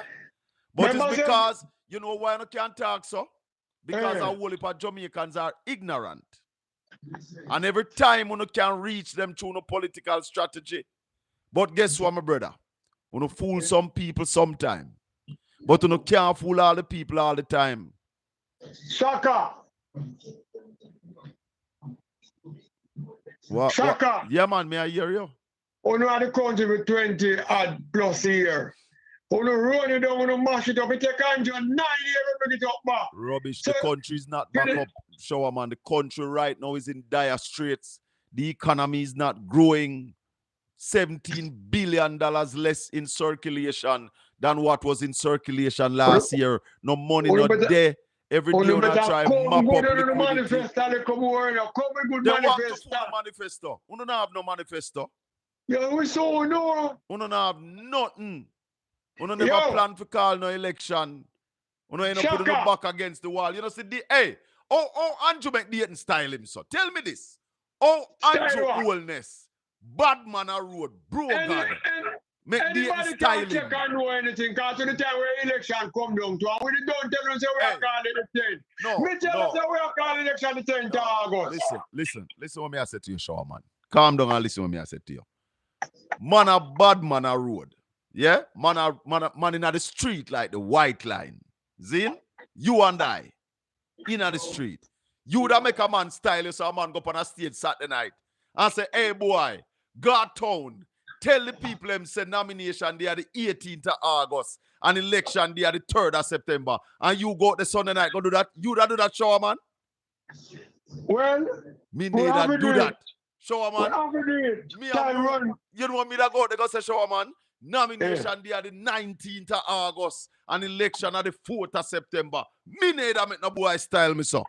But it's because, you know why you can't talk so? Because a whole heap of Jamaicans are ignorant. And every time you can reach them through no political strategy. But guess what, my brother? You fool some people sometime. But you can't fool all the people all the time.
Shaka.
Shaka. Yeah, man, may I hear you?
You know the country for 20 odd plus years. You run it down, you mash it up, it take 9 years to bring it up back.
Rubbish, the country is not back up, Shower man. The country right now is in dire straits. The economy is not growing. $17 billion less in circulation than what was in circulation last year. No money, not there. Every day you try to mop up liquidity. Manifesto. You don't have no manifesto.
Yeah, we so know.
You don't have nothing. You don't never plan to call no election. You don't end up putting back against the wall. You know, see, Andrew make the style him, so. Tell me this. Andrew Holness, bad man a road, bro God. Make the style him.
Anybody can't know anything, because to the time where election come down to, and we don't tell them say we are calling the 10.
No,
we tell them say we are calling election the 10th of August.
Listen what me I said to you, Shower man. Calm down and listen what me I said to you. Man a bad man a road. Yeah? Man in the street like the white line. Zin? You and I. In the street. You would make a man style you, so a man go up on a stage Saturday night and say, hey boy, God town, tell the people them say nomination they are the 18th of August and election they are the 3rd of September. And you go out the Sunday night, go do that. You that do that, Shower man?
Well,
me need to do that. Shower man.
Me run.
You know what me that go out there go say, Shower man? Nomination they are the 19th of August and election are the 4th of September. Me need to make no boy style me so.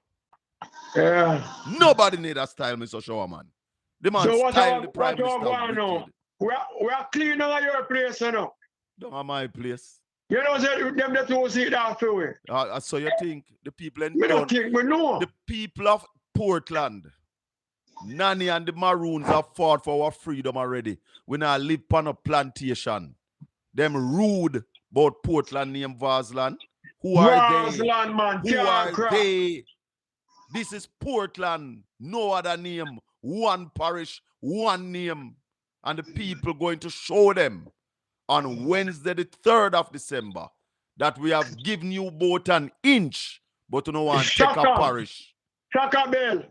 Yeah.
Nobody need a style me so, Shower man. The man
so
style the prime minister.
We are clean on your place, you know.
Don't have my place.
You know, them that will see that through it.
So you think the people in
don't think we know.
The people of Portland, Nanny and the Maroons have fought for our freedom already. We now live on a plantation. Them rude about Portland name Varsland. Who are they?
Man,
who are they? This is Portland. No other name. One parish, one name. And the people going to show them on Wednesday, the 3rd of December, that we have given you both an inch, but you don't want to take a parish.
Shaka Bell.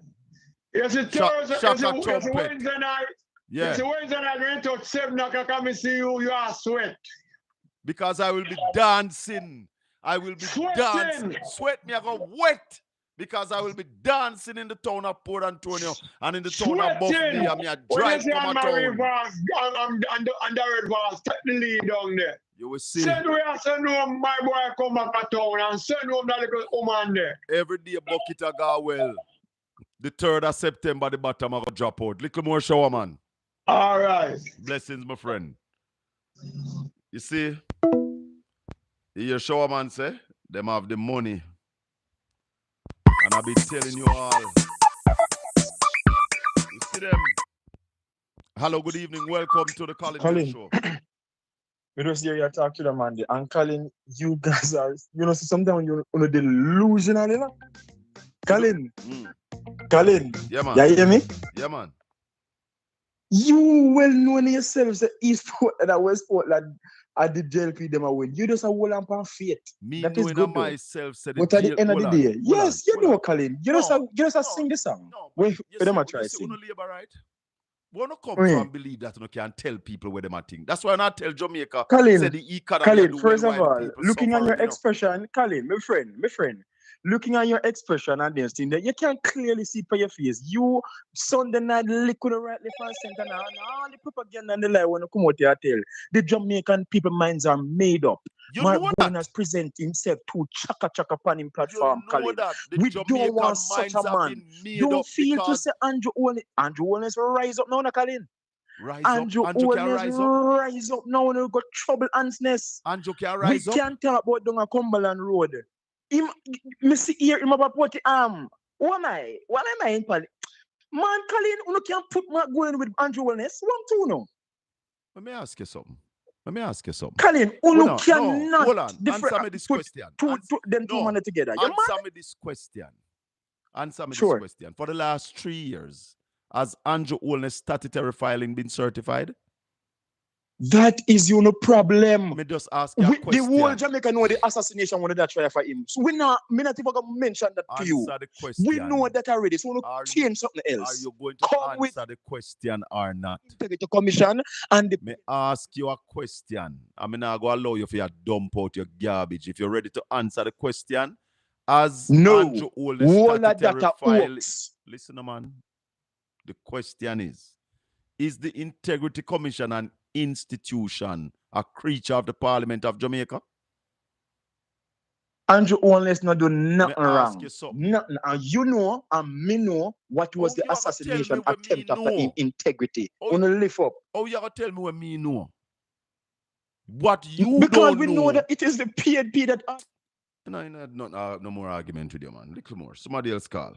Yes, it's
Wednesday
night.
Yeah.
It's Wednesday night. When you touch 7 o'clock, come and see you are sweat.
Because I will be dancing. I will be dancing. Sweat me, I go wet. Because I will be dancing in the town of Port Antonio and in the town of Buffalo. I'm here drive from a town.
And the red bars, take the lead down there.
You will see.
Send home my boy come back to town and send home that little woman there.
Every day bucket a go well. The 3rd of September, the bottom of a drop out. Little more, Shower man.
All right.
Blessings, my friend. You see, your Shower man say, them have the money. And I've been telling you all. You see them. Hello, good evening. Welcome to the Colin Show.
We just hear you talk to them, man. And Colin, you guys are, sometimes you're delusional, you know? Colin. Colin.
Yeah, man.
You hear me?
Yeah, man.
You well know in yourself that East Portland and West Portland at the JLP them a win. You just a hold on faith.
Me
that
knowing
is good,
myself said
but at the end of the day, yes, you know, Colin. You just sing the song.
No,
when them a try sing.
Labor, right? We don't come from believe that you can tell people where they might think. That's why I not tell Jamaica.
Colin,
say the economy
Colin,
do
first
well
of
while
all,
people
looking at your
suffering,
expression, Colin, my friend, looking at your expression and this thing that you can clearly see by your face. You Sunday night liquid right left and center now, and all the propaganda and the lie when you come out here tell. The Jamaican people minds are made up.
You
Mark
know
Bowen
that.
has presented himself to chaka upon him platform,
You know
Colin.
that. The
We
Jamaican
don't want such a man. Don't feel to say Andrew Holness rise up now, Colin. Andrew Holness rise up now when we got trouble ansness.
Andrew can rise up.
We can't talk about down a Cumberland Road. Me see here him about put What am I in Pali? Man, Colin, you can't put Mark going with Andrew Holness. One, two, no.
Let me ask you something.
Colin, you cannot
hold on. Answer me this question.
Two men together.
Answer me this question. This question. For the last 3 years, has Andrew Holness statutory filing been certified?
That is your problem.
Me just ask you a question.
The whole Jamaica know the assassination when they try for him. So me not even gonna mention that to you.
Answer the question.
We know that already. So we change something else.
Are you going to answer the question or not?
Take the commission and
me ask you a question. I'm not going to allow you to dump out your garbage. If you're ready to answer the question, as Andrew Holness statutory file. Listen, man. The question is the Integrity Commission an institution, a creature of the Parliament of Jamaica?
Andrew Holness not do nothing wrong. Nothing. And you know, and me know what was the assassination attempt after integrity. Only lift up.
Oh, you gotta tell me what me know. What you
because
don't know.
Because we know that it is the PNP that.
No more argument with you, man. Little more. Somebody else call.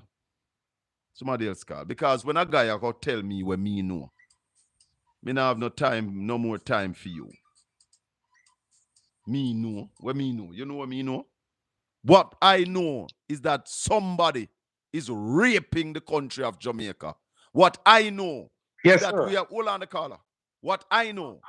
Because when a guy go tell me what me know, me not have no more time for you. Me know. What me know? You know what me know? What I know is that somebody is raping the country of Jamaica. What I know is that we are all on the caller. What I know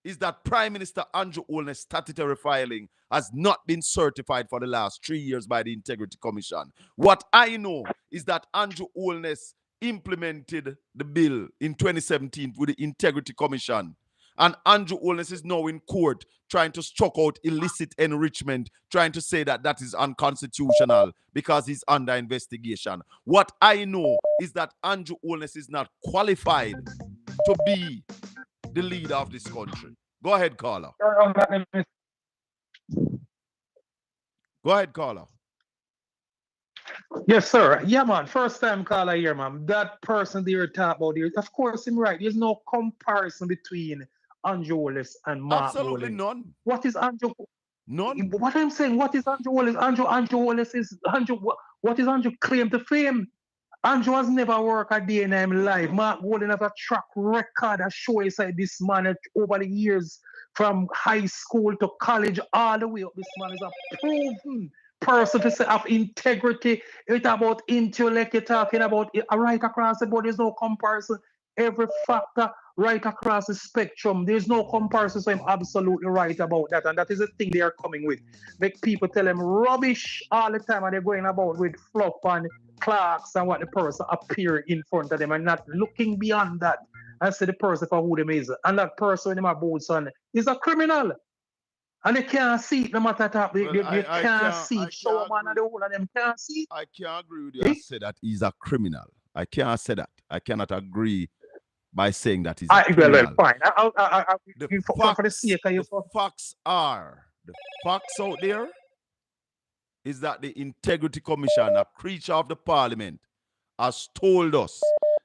is that Prime Minister Andrew Holness statutory filing has not been certified for the last 3 years by the Integrity Commission. What I know is that Andrew Holness implemented the bill in 2017 with the Integrity Commission. And Andrew Holness is now in court trying to struck out illicit enrichment, trying to say that that is unconstitutional because he's under investigation. What I know is that Andrew Holness is not qualified to be the leader of this country. Go ahead, caller.
Yes, sir. Yeah, man. First time caller here, man. That person they were talking about here, of course, him right. There's no comparison between Andrew Holness and Mark
Absolutely
Bowen.
none.
What is Andrew?
None.
What I'm saying, what is Andrew Holness? Andrew Holness is Andrew. What is Andrew claim to fame? Andrew has never worked a day in his life. Mark Bowen has a track record that shows this man over the years, from high school to college, all the way up. This man is a proven person to say of integrity. It's about intellect. You're talking about right across the board. There's no comparison. Every factor right across the spectrum. There's no comparison, so I'm absolutely right about that. And that is the thing they are coming with. Make people tell them rubbish all the time, and they're going about with fluff and clocks and what the person appear in front of them and not looking beyond that and see the person for who them is. And that person in my boat son is a criminal. And they can't see it no matter what. They can't see it. Show man and the whole of them can't see it.
I can't agree with you. I say that he's a criminal. I can't say that. I cannot agree by saying that he's a criminal.
Fine.
The facts out there is that the Integrity Commission, a creature of the Parliament, has told us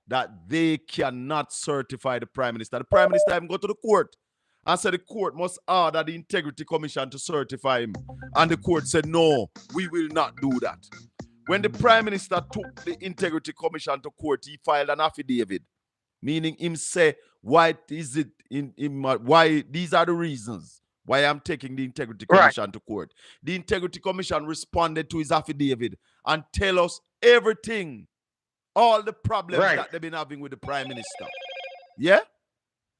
that they cannot certify the Prime Minister. The Prime Minister even go to the court and said the court must order the Integrity Commission to certify him. And the court said, no, we will not do that. When the Prime Minister took the Integrity Commission to court, he filed an affidavit, meaning him say, why these are the reasons why I'm taking the Integrity Commission to court. The Integrity Commission responded to his affidavit and tell us everything, all the problems that they've been having with the Prime Minister. Yeah?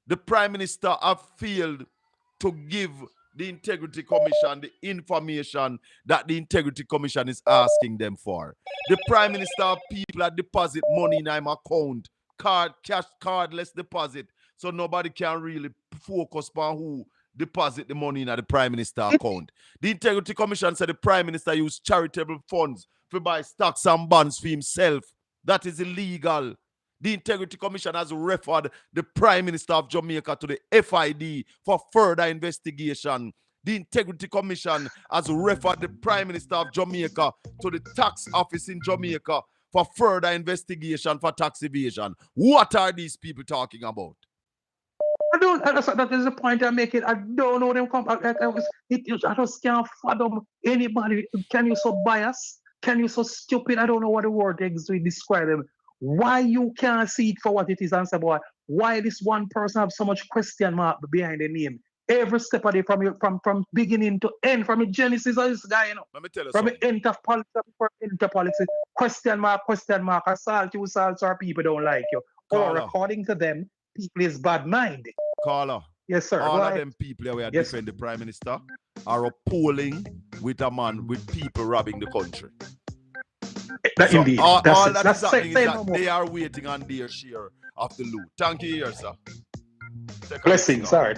The Prime Minister have failed to give the Integrity Commission the information that the Integrity Commission is asking them for. The Prime Minister of people that deposit money in his account cardless deposit, so nobody can really focus on who deposit the money in the Prime Minister account. The Integrity Commission said the Prime Minister used charitable funds to buy stocks and bonds for himself. That is illegal. The Integrity Commission has referred the Prime Minister of Jamaica to the FID for further investigation. The Integrity Commission has referred the Prime Minister of Jamaica to the tax office in Jamaica for further investigation for tax evasion. What are these people talking about?
That is the point I'm making. I don't know them come. I just can't fathom anybody. Can you so biased? Can you so stupid? I don't know what the word to describe them. Why you can't see it for what it is and say, boy, why this one person have so much question mark behind the name? Every step of it from beginning to end, from the genesis of this guy, you know.
Let me tell you
from
something.
the enter policy, question mark, assault you, or people don't like you. Or according to them, people is bad minded.
Caller.
Yes, sir.
All of them people who are defending the Prime Minister are appalling with a man with people robbing the country. So
indeed.
all
That's
that is happening is that
no
they are waiting on their share of the loot. Thank you, here, sir.
Blessings. Sorry.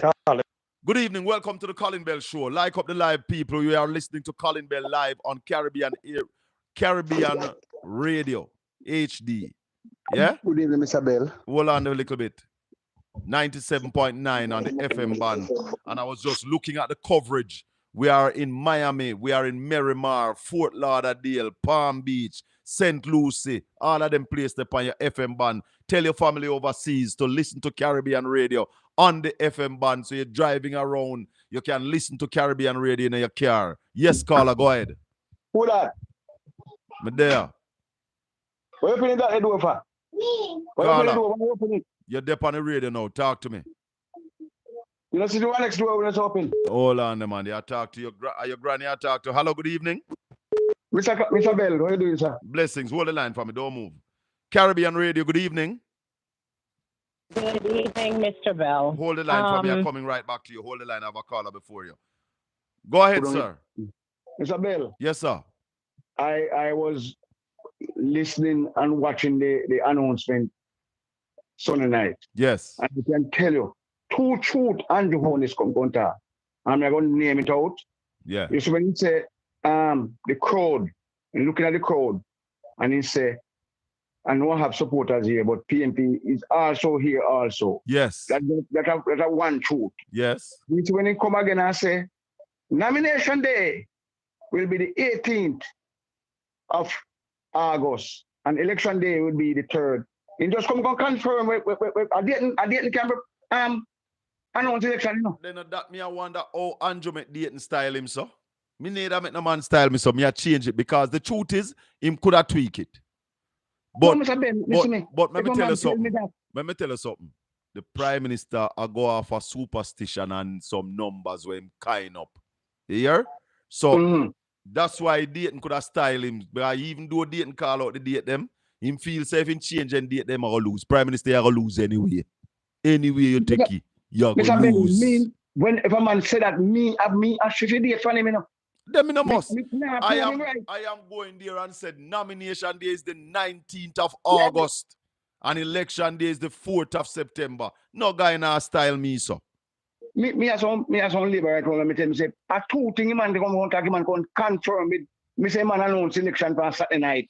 Good evening. Welcome to the Colin Bell Show. Like up the live people. You are listening to Colin Bell live on Caribbean Radio HD. Yeah?
Good evening, Mr. Bell.
Hold on a little bit. 97.9 on the FM band. And I was just looking at the coverage. We are in Miami. We are in Miramar, Fort Lauderdale, Palm Beach, St. Lucie. All of them placed upon your FM band. Tell your family overseas to listen to Caribbean Radio on the FM band. So you're driving around, you can listen to Caribbean Radio in your car. Yes, caller, go ahead.
Who that?
Me there.
What opening that door for?
Caller, you're there on the radio now. Talk to me.
You know, see the one next door when it's open.
Hold on, man. You talk to your granny. I talk to. Hello, good evening.
Mr. Bell, how are you doing, sir?
Blessings. Hold the line for me. Don't move. Caribbean Radio, good evening.
Good evening, Mr. Bell.
Hold the line for me. I'm coming right back to you. Hold the line. I have a caller before you. Go ahead, sir.
Mr. Bell.
Yes, sir.
I was listening and watching the announcement Sunday night.
Yes.
And I can tell you, two truth Andrew Hornis come contact. I'm not going to name it out.
Yeah.
You see when he say the crowd, and looking at the crowd, and he say, I know I have supporters here, but PMP is also here also.
Yes.
That's one truth.
Yes.
You see when he come again and say, nomination day will be the 18th of August, and election day will be the 3rd. He just come confirm I didn't can announce election, you know.
Then that me I wonder how Andrew make Dayton style him so. Me need to make no man style me so me I change it because the truth is him could have tweak it. But
no, Mr. Ben,
but let me tell you something. Let me tell you something. The Prime Minister I go off for superstition and some numbers when him kind up. You hear? So that's why Dayton could have styled him. But even though Dayton call out the date them, him feel safe in change and date them are gonna lose. Prime Minister are gonna lose anyway. Anyway you take it, you're gonna lose.
When if a man say that I should date for him, you know.
Them in a must. I am going there and said nomination day is the 19th of August and election day is the 4th of September. No guy now style me so.
Me as on liberate let me tell me say a two thing man they come talk man can confirm it. Me say man announce election for Saturday night.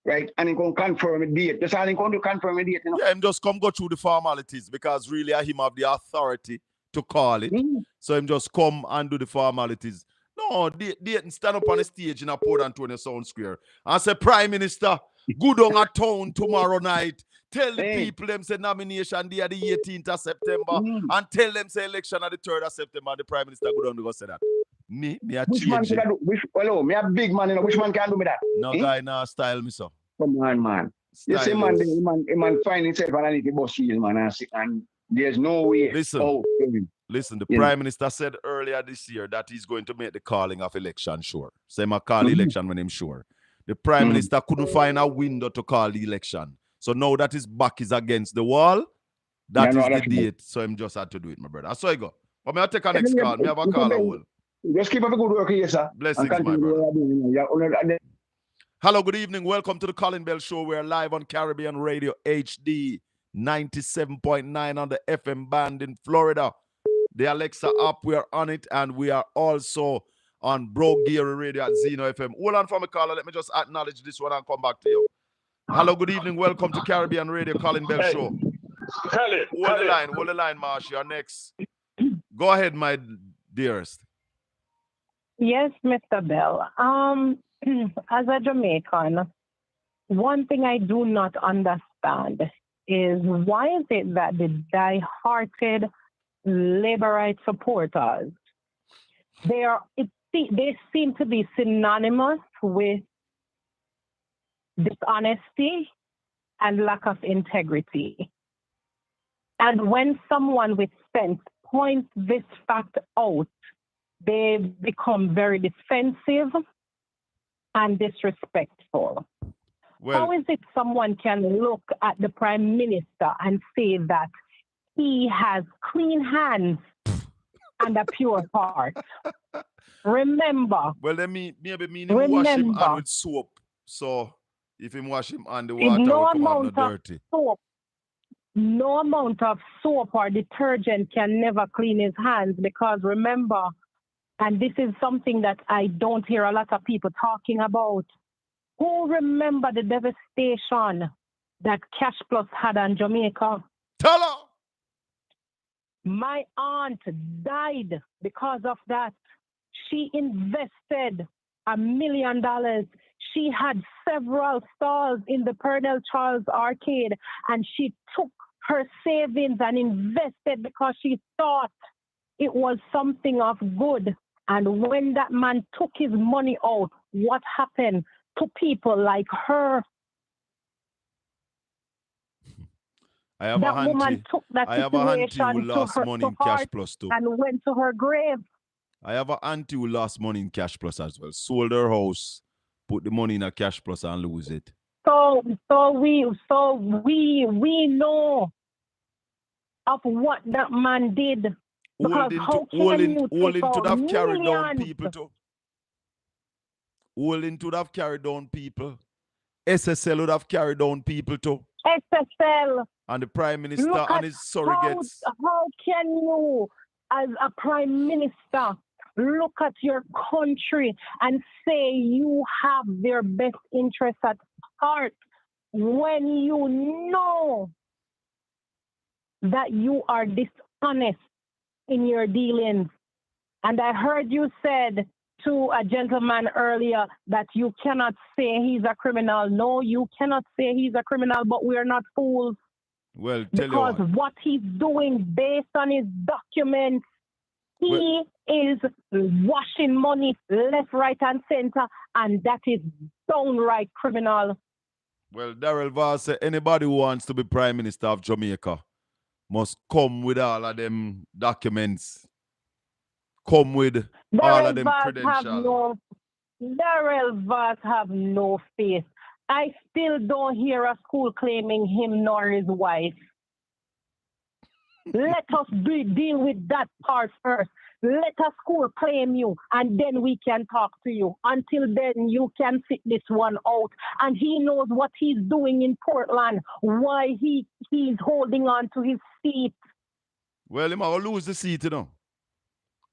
Right? And he can confirm the date. That's how he can confirm the date, you know.
Yeah, him just come go through the formalities because really him have the authority to call it. So him just come and do the formalities. No, Dayton stand up on the stage in a Port Antonio Sound Square and say, Prime Minister, go down a town tomorrow night. Tell the people them say nomination day the 18th of September and tell them say election on the 3rd of September. The Prime Minister go down to go say that. Me a
which man can do? Hello, me a big man, you know. Which man can do me that?
No guy now style me so.
Come on, man. You see, man find himself underneath the bus wheel, man, and there's no way.
Listen, the Prime Minister said earlier this year that he's going to make the calling of election sure. Say my call election when him sure. The Prime Minister couldn't find a window to call the election. So now that his back is against the wall, that is the date. So him just had to do it, my brother. So I go. But me I take a next call. Me have a call.
Just keep up a good work here, sir.
Blessings, my brother. Hello, good evening. Welcome to the Colin Bell Show. We're live on Caribbean Radio HD 97.9 on the FM band in Florida. The Alexa app, we are on it, and we are also on Bro Gear Radio at Zeno FM. Hold on for me, caller. Let me just acknowledge this one and come back to you. Hello, good evening. Welcome to Caribbean Radio, Colin Bell Show. Hold the line, Marsh. You're next. Go ahead, my dearest.
Yes, Mr. Bell. As a Jamaican, one thing I do not understand is why is it that the die-hearted labor rights supporters, they seem to be synonymous with dishonesty and lack of integrity. And when someone with sense points this fact out, they become very defensive and disrespectful.
Well,
how is it someone can look at the Prime Minister and say that he has clean hands and a pure heart? Remember.
Well, then maybe wash him hand with soap. So if him wash him hand, the water will come out no dirty.
No amount of soap or detergent can never clean his hands, because remember, and this is something that I don't hear a lot of people talking about, who remember the devastation that Cash Plus had on Jamaica?
Tell her!
My aunt died because of that. She invested $1 million. She had several stalls in the Pernell Charles Arcade, and she took her savings and invested because she thought it was something of good. And when that man took his money out, what happened to people like her?
I have
that woman took that situation
who lost money in Cash Plus too.
And went to her grave.
I have an auntie who lost money in Cash Plus as well. Sold her house, put the money in a Cash Plus and lose it.
So we know of what that man did.
Holding to have carried down people too. Holding to have carried down people. SSL would have carried down people too.
SSL.
And the Prime Minister and his surrogates.
How can you, as a Prime Minister, look at your country and say you have their best interests at heart when you know that you are dishonest in your dealings? And I heard you said to a gentleman earlier that you cannot say he's a criminal. No, you cannot say he's a criminal, but we're not fools.
Well,
because what he's doing based on his documents, he is washing money left, right, and center, and that is downright criminal.
Well, Darrell Vaz said anybody who wants to be Prime Minister of Jamaica must come with all of them documents. Come with all of them credentials.
Darrell Vaz have no faith. I still don't hear a school claiming him nor his wife. Let us deal with that part first. Let a school claim you, and then we can talk to you. Until then, you can sit this one out. And he knows what he's doing in Portland, why he's holding on to his seat.
Well, he might lose the seat, you know.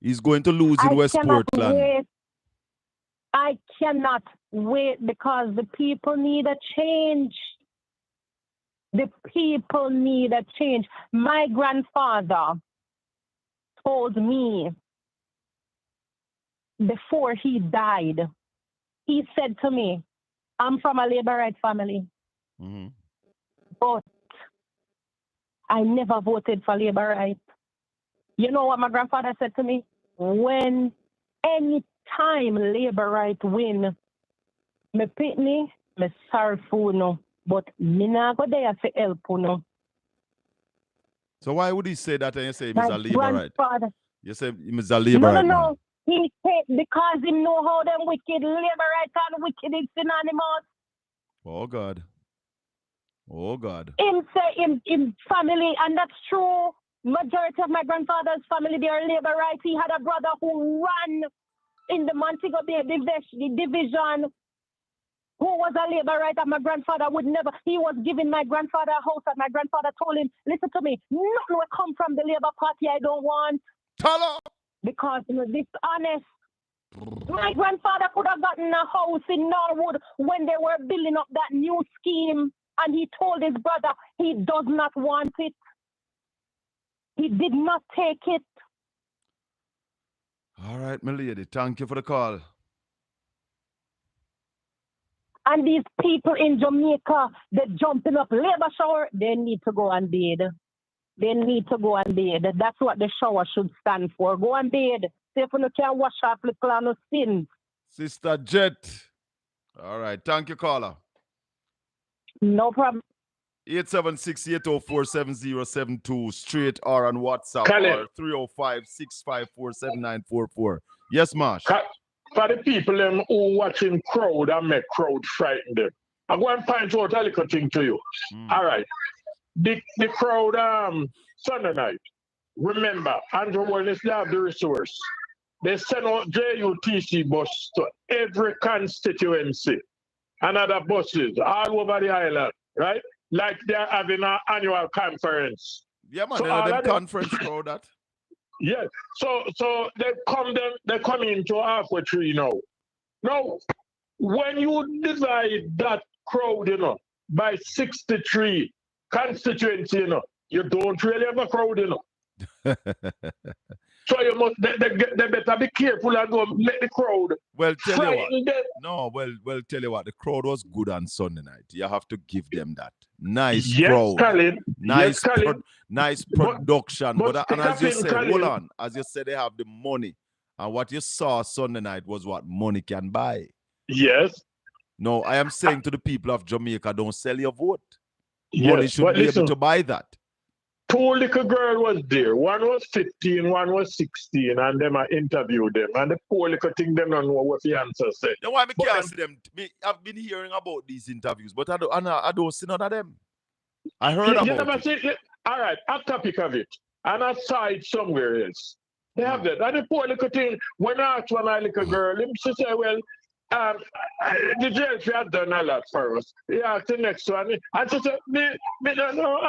He's going to lose in West Portland.
I cannot wait because the people need a change. The people need a change. My grandfather told me before he died, he said to me, I'm from a labor right family, but I never voted for labor rights. You know what my grandfather said to me? When any time labor right win, me pitney, me sorry for no, but me not go there to help no.
So why would he say that and you say he's a labor right? You say he's a labor right.
No. He said because he know how them wicked labor right and wicked is synonymous.
Oh God. Oh God.
Him say him family, and that's true. Majority of my grandfather's family, they are labor rights. He had a brother who ran in the Montego Bay division. who was a labor writer. My grandfather would never, he was giving my grandfather a house, and my grandfather told him, listen to me, nothing will come from the Labour Party I don't want. Because he was dishonest. My grandfather could have gotten a house in Norwood when they were building up that new scheme, and he told his brother he does not want it. He did not take it.
All right, my lady, thank you for the call.
And these people in Jamaica, they're jumping up labor shower, they need to go and bathe. They need to go and bathe. That's what the shower should stand for. Go and bathe. See if you can wash off little sins.
Sister Jet. All right, thank you, caller.
No problem.
876-804-7072, straight or on WhatsApp,
Colin.
or 305-654-7944. Yes, Marsh.
For the people who watching crowd and make crowd frighten them, I'm going to point out a little thing to you. All right. The crowd Sunday night, remember, Andrew Wallace, they have the resource. They send out JUTC bus to every constituency and other buses all over the island, right? Like they're having an annual conference.
Yeah, man,
so
they have them conference crowd that.
Yeah, so they come into halfway tree now. Now, when you divide that crowd, by 63 constituency, you don't really have a crowd, So you must they better be careful and go make the crowd.
Well, tell you what. No, well, tell you what. The crowd was good on Sunday night. You have to give them that. Nice crowd.
Colin.
Nice,
Colin.
Nice production.
But
and as you said,
Colin.
hold on. As you said, they have the money. And what you saw Sunday night was what money can buy.
Yes.
No, I am saying to the people of Jamaica, don't sell your vote. Money should be able to buy that.
Two little girls was there. One was 15, one was 16, and them I interviewed them. And the poor little thing them don't know what the answer said.
Then why me can't see them? I've been hearing about these interviews, but I don't see none of them. I heard about it.
All right, a topic of it. And I saw it somewhere else. They have that. And the poor little thing, when I asked one little girl, she said, well, the judge had done a lot for us. He asked the next one. And she said, me don't know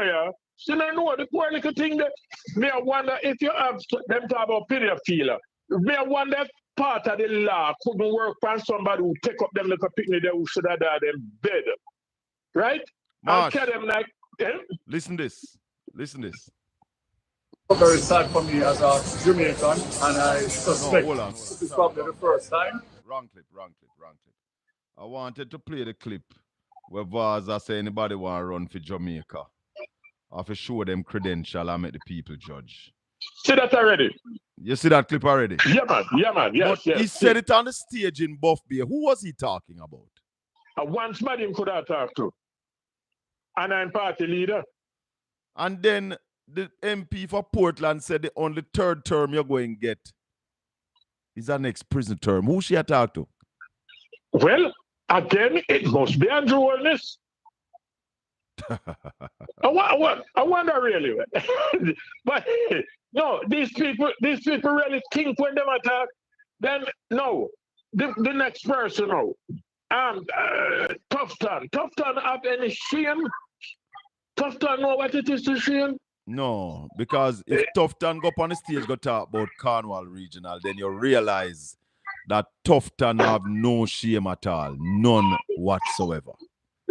ya. So I know the poor little thing that me I wonder if you have them talk about pedophilia. Me I wonder if part of the law couldn't work for somebody who take up them little picnic who should have died in bed. Right?
Marsh,
and tell them like
Listen this.
Very sad for me as a Jamaican, and I suspect this is probably the first time.
Wrong clip. I wanted to play the clip where Vaza say anybody want to run for Jamaica. I have to show them credential and make the people judge.
See that already?
You see that clip already?
Yeah, man. Yes,
He said it on the stage in Buff Bay. Who was he talking about?
One somebody him could have talked to. And I'm party leader.
And then the MP for Portland said the only third term you're going to get is our next prison term. Who she talk to?
Well, again, it must be Andrew Wallace. I wonder really. But no, these people really think when they attack. Then no, the next person now. Tufton have any shame? Tufton know what it is to shame?
No, because if Tufton go up on the stage go talk about Cornwall Regional, then you realize that Tufton have no shame at all. None whatsoever.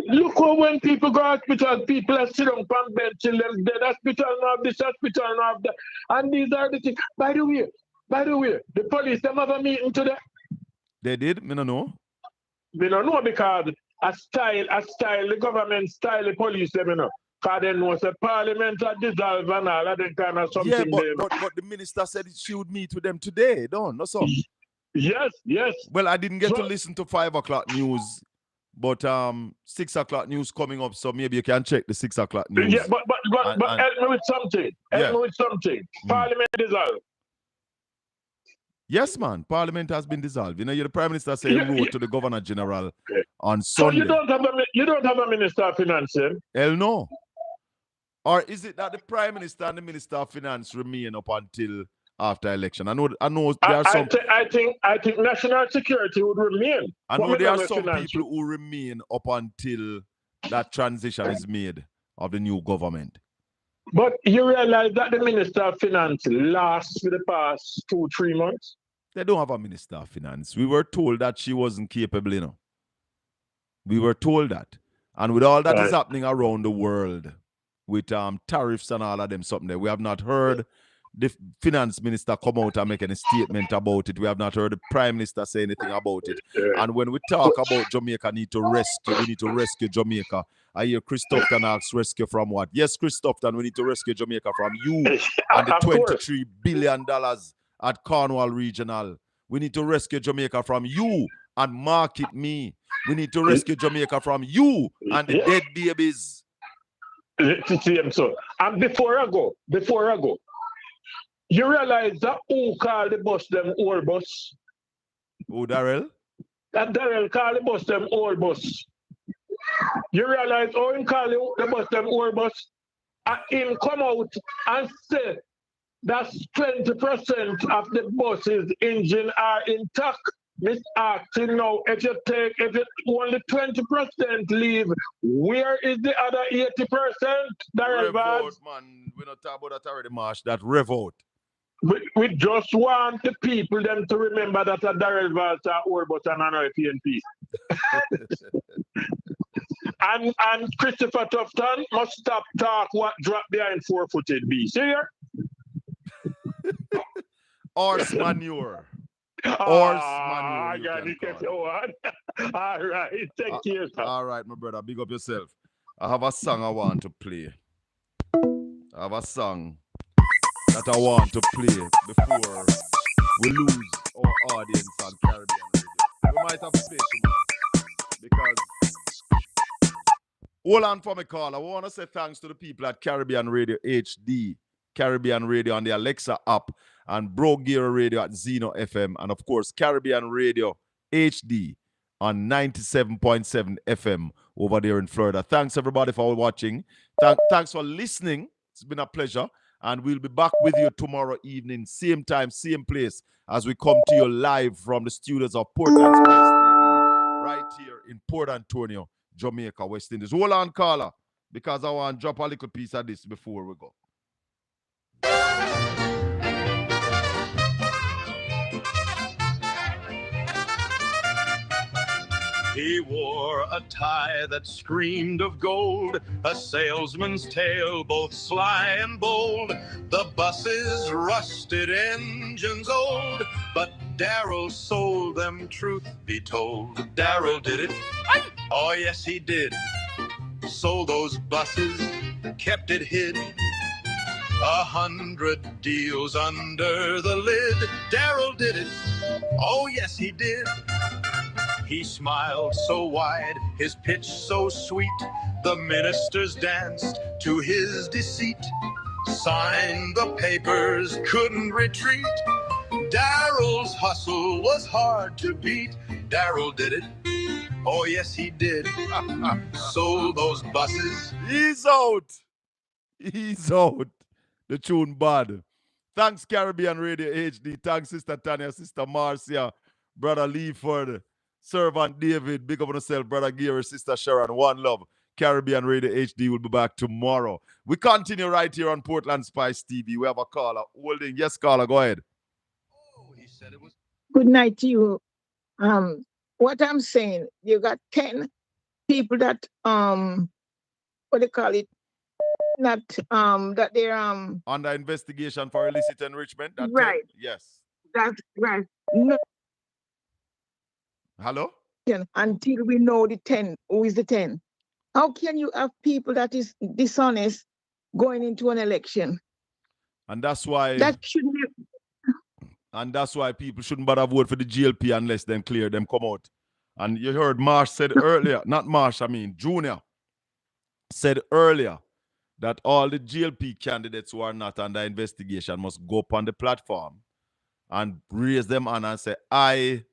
Look how when people go to hospital, people are sitting on bench till them dead. Hospital now have this, hospital now have that. And these are the things. By the way, the police, them have a meeting today.
They did? Me no know.
Me no know because a style, the government style, the police, them, because they know the parliament are dissolved and all of that kind of something.
Yeah, but the minister said she would meet with them today. Don't know so.
Yes.
Well, I didn't get to listen to 5 o'clock news. But 6 o'clock news coming up, so maybe you can check the 6 o'clock news.
Yeah, but help me with something. Parliament dissolved.
Yes, man. Parliament has been dissolved. You know, the Prime Minister said he wrote to the Governor General on Sunday.
So you don't have a Minister of Finance, then?
Hell no. Or is it that the Prime Minister and the Minister of Finance remain up until after election. I know there are some.
I think national security would remain.
I know there are some people who remain up until that transition is made of the new government.
But you realize that the Minister of Finance lasts for the past 2-3 months?
They don't have a Minister of Finance. We were told that she wasn't capable, you know. We were told that. And with all that is happening around the world, with tariffs and all of them something there, we have not heard the finance minister come out and make any statement about it. We have not heard the prime minister say anything about it. And when we talk about Jamaica we need to rescue Jamaica. I hear Christopher asks rescue from what? Yes, Christopher, we need to rescue Jamaica from you and the $23 billion at Cornwall Regional. We need to rescue Jamaica from you and Market Me. We need to rescue Jamaica from you and the dead babies.
So, and before I go, you realize that who called the bus them old bus?
Who, Darrell?
That Darrell called the bus them old bus. You realize how him call the bus them old bus? And him come out and say that's 20% of the bus's engine are intact. Miss asking now, if you only 20% leave, where is the other 80%?
Rev out, man. We're not talking about that already, Marsh. That rev out.
We just want the people them to remember that a Darrell Vance are old but an another PNP. and Christopher Tufton must stop talk what drop behind 4-footed be. See here?
Horse manure.
All right, take care.
All right, my brother, big up yourself. I have a song I want to play. I have a song that I want to play before we lose our audience on Caribbean Radio. We might have to play tomorrow because hold on for me, call. I want to say thanks to the people at Caribbean Radio HD, Caribbean Radio on the Alexa app, and Bro Gear Radio at Zeno FM, and of course Caribbean Radio HD on 97.7 FM over there in Florida. Thanks everybody for watching. Thanks for listening. It's been a pleasure, and we'll be back with you tomorrow evening, same time, same place, as we come to you live from the studios of Portland Spice TV, right here in Port Antonio, Jamaica, West Indies. Hold on, caller, because I want to drop a little piece of this before we go.
He wore a tie that screamed of gold, a salesman's tale, both sly and bold. The buses rusted, engines old, but Darrell sold them, truth be told. Darrell did it. Oh, yes, he did. Sold those buses, kept it hid. 100 deals under the lid. Darrell did it. Oh, yes, he did. He smiled so wide, his pitch so sweet, the ministers danced to his deceit. Signed the papers, couldn't retreat. Darrell's hustle was hard to beat. Darrell did it. Oh, yes, he did. Sold those buses.
He's out. He's out. The tune bad. Thanks, Caribbean Radio HD. Thanks, Sister Tanya, Sister Marcia, Brother Leaford, Servant David, big up on yourself, Brother Gary, Sister Sharon, one love. Caribbean Radio HD will be back tomorrow. We continue right here on Portland Spice TV. We have a caller holding. Yes, caller, go ahead.
Oh, he said it was.
Good night to you. What I'm saying, you got 10 people that what they call it, not that they're
under investigation for illicit enrichment. That
right.
10? Yes.
That's right. No.
Hello?
Until we know the 10, who is the 10? How can you have people that is dishonest going into an election?
And that's why
that shouldn't be.
And that's why people shouldn't bother vote for the GLP unless them clear them come out. And you heard Marsh said earlier, not Marsh, I mean Junior said earlier that all the GLP candidates who are not under investigation must go up on the platform and raise them on and say, I,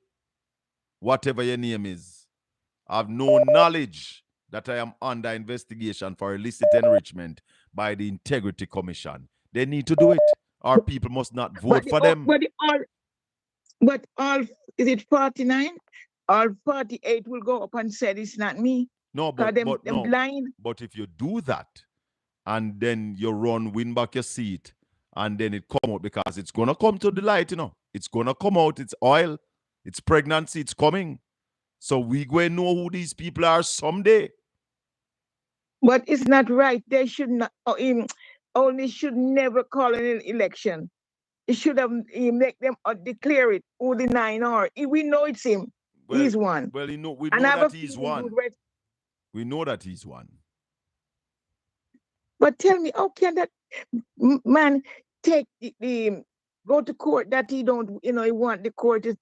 whatever your name is, have no knowledge that I am under investigation for illicit enrichment by the Integrity Commission. They need to do it. our people must not vote for them.
But all, is it 49? All 48 will go up and say it's not me.
No, but if you do that, and then you win back your seat, and then it come out, because it's going to come to the light, It's going to come out. It's oil. It's pregnancy. It's coming. So we going to know who these people are someday.
But it's not right. They should not, only should never call an election. It should have make them declare it who the 9 are. We know it's him. He's one.
Well, we know that he's one. We know that he's one.
But tell me, how can that man take go to court that he don't, he want the court to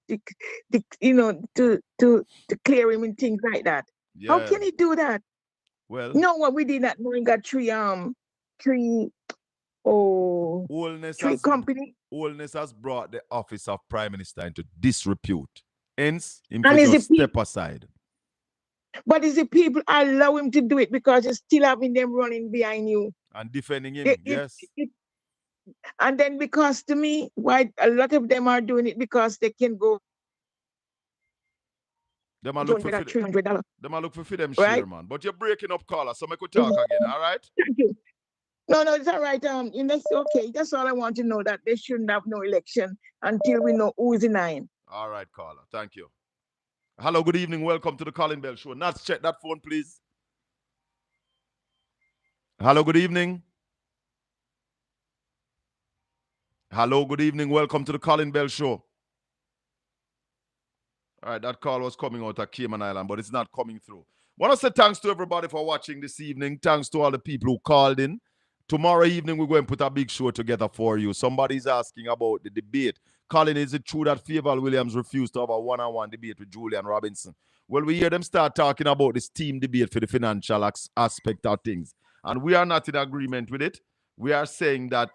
clear him and things like that? Yeah. How can he do that?
Well,
no, what we did not know. He got three company.
Oldness has brought the office of Prime Minister into disrepute. Hence, him to step aside.
But is the people allow him to do it because you're still having them running behind you
and defending him? Yes.
And then because to me, why a lot of them are doing it because they can go.
They might look for $300. They might look for them share, man. But you're breaking up, caller, so I could talk again. All right?
Thank you. No, it's all right. That's okay. That's all I want to know, that they shouldn't have no election until we know who is the 9.
All right, caller. Thank you. Hello, good evening. Welcome to the Colin Bell Show. Nats, check that phone, please. Hello, good evening. Hello, good evening. Welcome to the Colin Bell Show. All right, that call was coming out of Cayman Island, but it's not coming through. Want to say thanks to everybody for watching this evening. Thanks to all the people who called in. Tomorrow evening, we're going to put a big show together for you. Somebody's asking about the debate. Colin, is it true that Favour Williams refused to have a one-on-one debate with Julian Robinson? Well, we hear them start talking about this team debate for the financial aspect of things. And we are not in agreement with it. We are saying that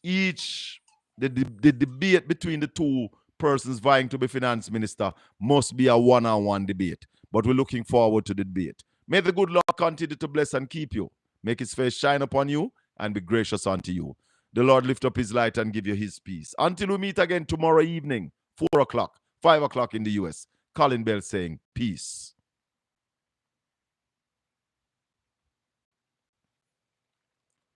the debate between the two persons vying to be finance minister must be a one-on-one debate. But we're looking forward to the debate. May the good Lord continue to bless and keep you. Make his face shine upon you and be gracious unto you. The Lord lift up his light and give you his peace. Until we meet again tomorrow evening, 4 o'clock, 5 o'clock in the US. Colin Bell saying peace.